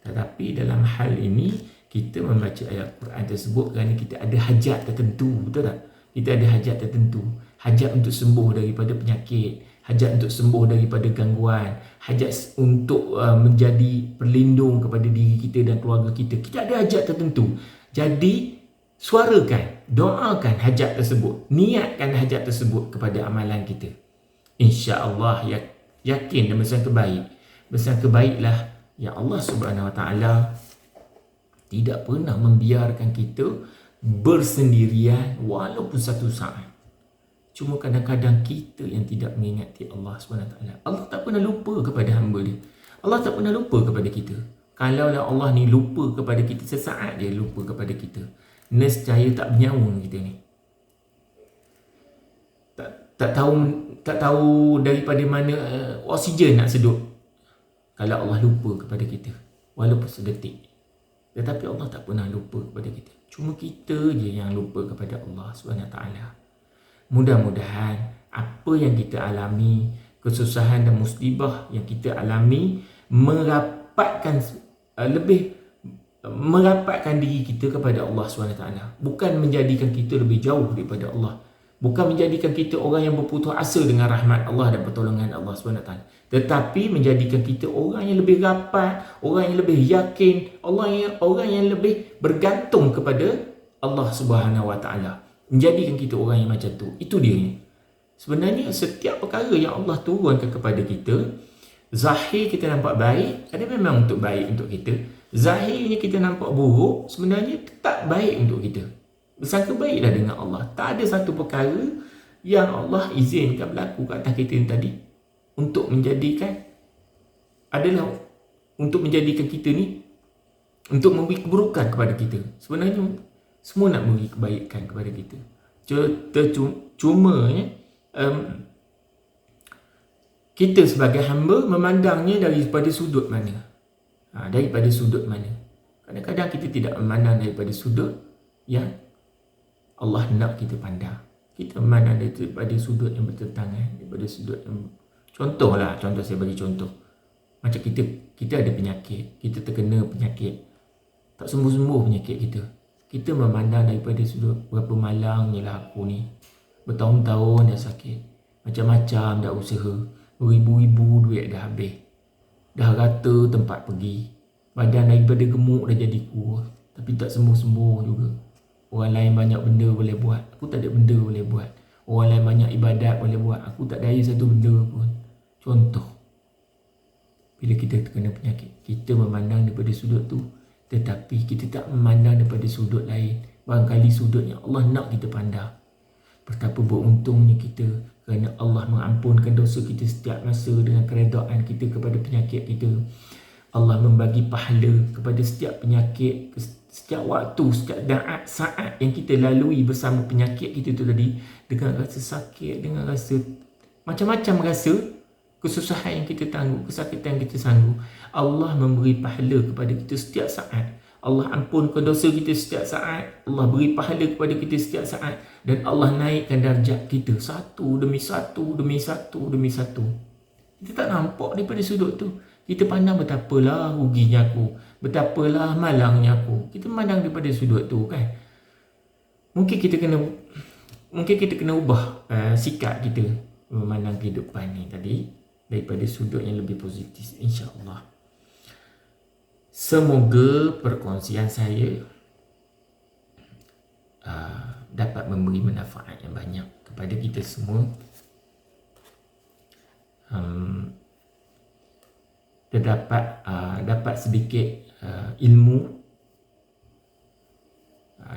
S1: Tetapi dalam hal ini, kita membaca ayat Quran tersebut kerana kita ada hajat tertentu. Betul tak? Kita ada hajat tertentu. Hajat untuk sembuh daripada penyakit. Hajat untuk sembuh daripada gangguan. Hajat untuk menjadi perlindung kepada diri kita dan keluarga kita. Kita ada hajat tertentu. Jadi, suarakan, doakan hajat tersebut. Niatkan hajat tersebut kepada amalan kita. InsyaAllah, yakin dan bersangka baik. Bersangka baiklah, ya Allah Subhanahu Wa Taala tidak pernah membiarkan kita bersendirian walaupun satu saat. Cuma kadang-kadang kita yang tidak mengingati Allah SWT. Allah tak pernah lupa kepada hamba dia. Allah tak pernah lupa kepada kita. Kalaulah Allah ni lupa kepada kita, sesaat dia lupa kepada kita, nescaya tak bernyawa kita ni. Tak tahu daripada mana oksigen nak sedut. Kalau Allah lupa kepada kita, walaupun sedetik. Tetapi Allah tak pernah lupa kepada kita. Cuma kita je yang lupa kepada Allah SWT. Mudah-mudahan apa yang kita alami, kesusahan dan musibah yang kita alami, merapatkan diri kita kepada Allah SWT. Bukan menjadikan kita lebih jauh daripada Allah. Bukan menjadikan kita orang yang berputus asa dengan rahmat Allah dan pertolongan Allah SWT. Tetapi menjadikan kita orang yang lebih rapat, orang yang lebih yakin, orang yang lebih bergantung kepada Allah Subhanahu Wa Taala. Menjadikan kita orang yang macam tu. Itu dia. Sebenarnya setiap perkara yang Allah turunkan kepada kita, zahir kita nampak baik, ada memang untuk baik untuk kita. Zahirnya kita nampak buruk, sebenarnya tak baik untuk kita. Bersangka baiklah dengan Allah. Tak ada satu perkara yang Allah izinkan berlaku kat atas kita ni tadi untuk menjadikan kita ni, untuk memberi keburukan kepada kita. Sebenarnya semua nak memberi kebaikan kepada kita. Cuma kita sebagai hamba memandangnya daripada sudut mana. Kadang-kadang kita tidak memandang daripada sudut yang Allah nak kita pandang. Kita memandang daripada sudut yang bertentangan, daripada sudut yang... Contoh saya bagi contoh. Macam kita ada penyakit, kita terkena penyakit, tak sembuh-sembuh penyakit kita. Kita memandang daripada sudut berapa malangnya lah aku ni. Bertahun-tahun dah sakit. Macam-macam dah usaha. Beribu-ribu duit dah habis. Dah rata tempat pergi. Badan daripada gemuk dah jadi kurus. Tapi tak sembuh-sembuh juga. Orang lain banyak benda boleh buat. Aku tak ada benda boleh buat. Orang lain banyak ibadat boleh buat. Aku tak daya satu benda pun. Contoh. Bila kita terkena penyakit, kita memandang daripada sudut tu. Tetapi kita tak memandang daripada sudut lain. Barangkali sudut yang Allah nak kita pandang. Betapa beruntungnya kita kerana Allah mengampunkan dosa kita setiap masa dengan keredaan kita kepada penyakit kita. Allah membagi pahala kepada setiap penyakit, setiap waktu, setiap saat yang kita lalui bersama penyakit kita tu tadi. Dengan rasa sakit, dengan rasa macam-macam rasa, kesusahan yang kita tangguh, kesakitan yang kita sangguh. Allah memberi pahala kepada kita setiap saat. Allah ampunkan dosa kita setiap saat. Allah beri pahala kepada kita setiap saat. Dan Allah naikkan darjat kita satu demi satu, demi satu, demi satu. Kita tak nampak daripada sudut tu. Kita pandang betapalah ruginya aku, betapalah malangnya aku. Kita pandang daripada sudut tu kan. Mungkin kita kena ubah sikap kita memandang kehidupan ni tadi daripada sudut yang lebih positif, insya-Allah. Semoga perkongsian saya dapat memberi manfaat yang banyak kepada kita semua. Dapat sedikit ilmu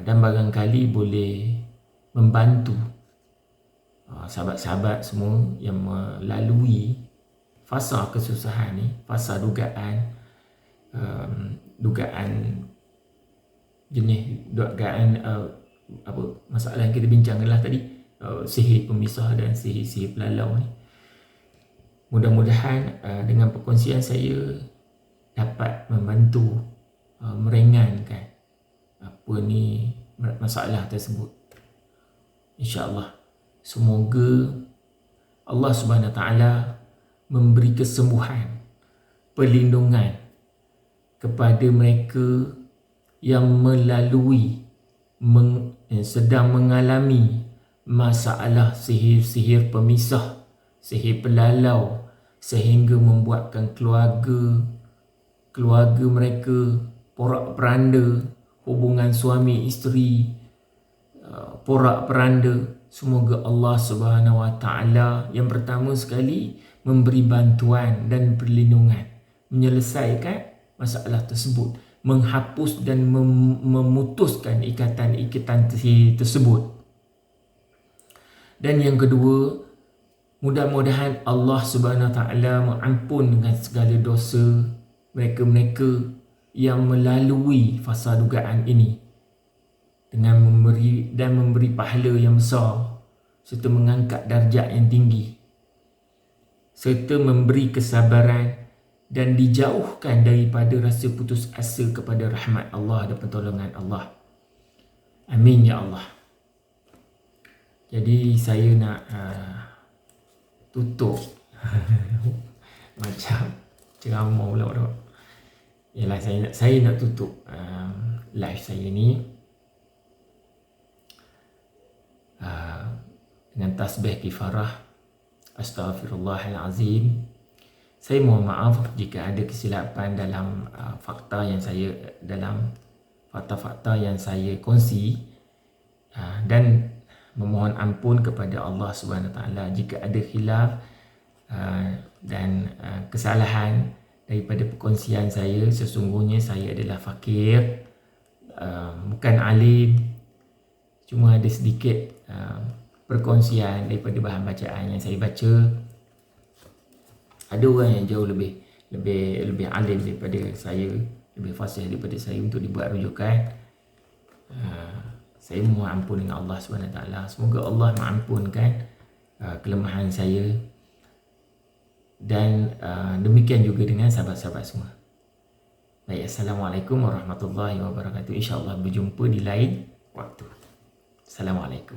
S1: dan barangkali boleh membantu sahabat-sahabat semua yang melalui fasa kesusahan ni, fasa dugaan masalah yang kita bincangkanlah tadi, sihir pemisah dan sihir pelalau ni. Mudah-mudahan dengan perkongsian saya dapat membantu meringankan masalah tersebut. InsyaAllah. Semoga Allah Subhanahu Wa Taala memberi kesembuhan, perlindungan kepada mereka yang sedang mengalami masalah sihir pemisah, sihir pelalau, sehingga membuatkan keluarga mereka porak-peranda, hubungan suami isteri porak-peranda. Semoga Allah Subhanahu Wa Taala yang pertama sekali memberi bantuan dan perlindungan, menyelesaikan masalah tersebut, menghapus dan memutuskan ikatan tersebut. Dan yang kedua, mudah-mudahan Allah Subhanahu Wa Taala mengampunkan segala dosa mereka-mereka yang melalui fasa dugaan ini dengan memberi pahala yang besar, serta mengangkat darjat yang tinggi, serta memberi kesabaran dan dijauhkan daripada rasa putus asa kepada rahmat Allah dan pertolongan Allah. Amin ya Allah. Jadi saya nak tutup macam ceramah pula. Yalah, saya nak tutup live saya ni dengan tasbih kifarah Astaghfirullahalazim. Saya mohon maaf jika ada kesilapan dalam fakta yang saya kongsi, dan memohon ampun kepada Allah Subhanahu Wa Taala jika ada khilaf dan kesalahan daripada perkongsian saya. Sesungguhnya saya adalah fakir, bukan alim, cuma ada sedikit perkongsian daripada bahan bacaan yang saya baca. Ada orang yang jauh lebih alim daripada saya, lebih fasih daripada saya untuk dibuat rujukan. Saya mohon ampun dengan Allah SWT. Semoga Allah mengampunkan kelemahan saya, dan demikian juga dengan sahabat-sahabat semua. Baik, Assalamualaikum warahmatullahi wabarakatuh. InsyaAllah berjumpa di lain waktu. Assalamualaikum.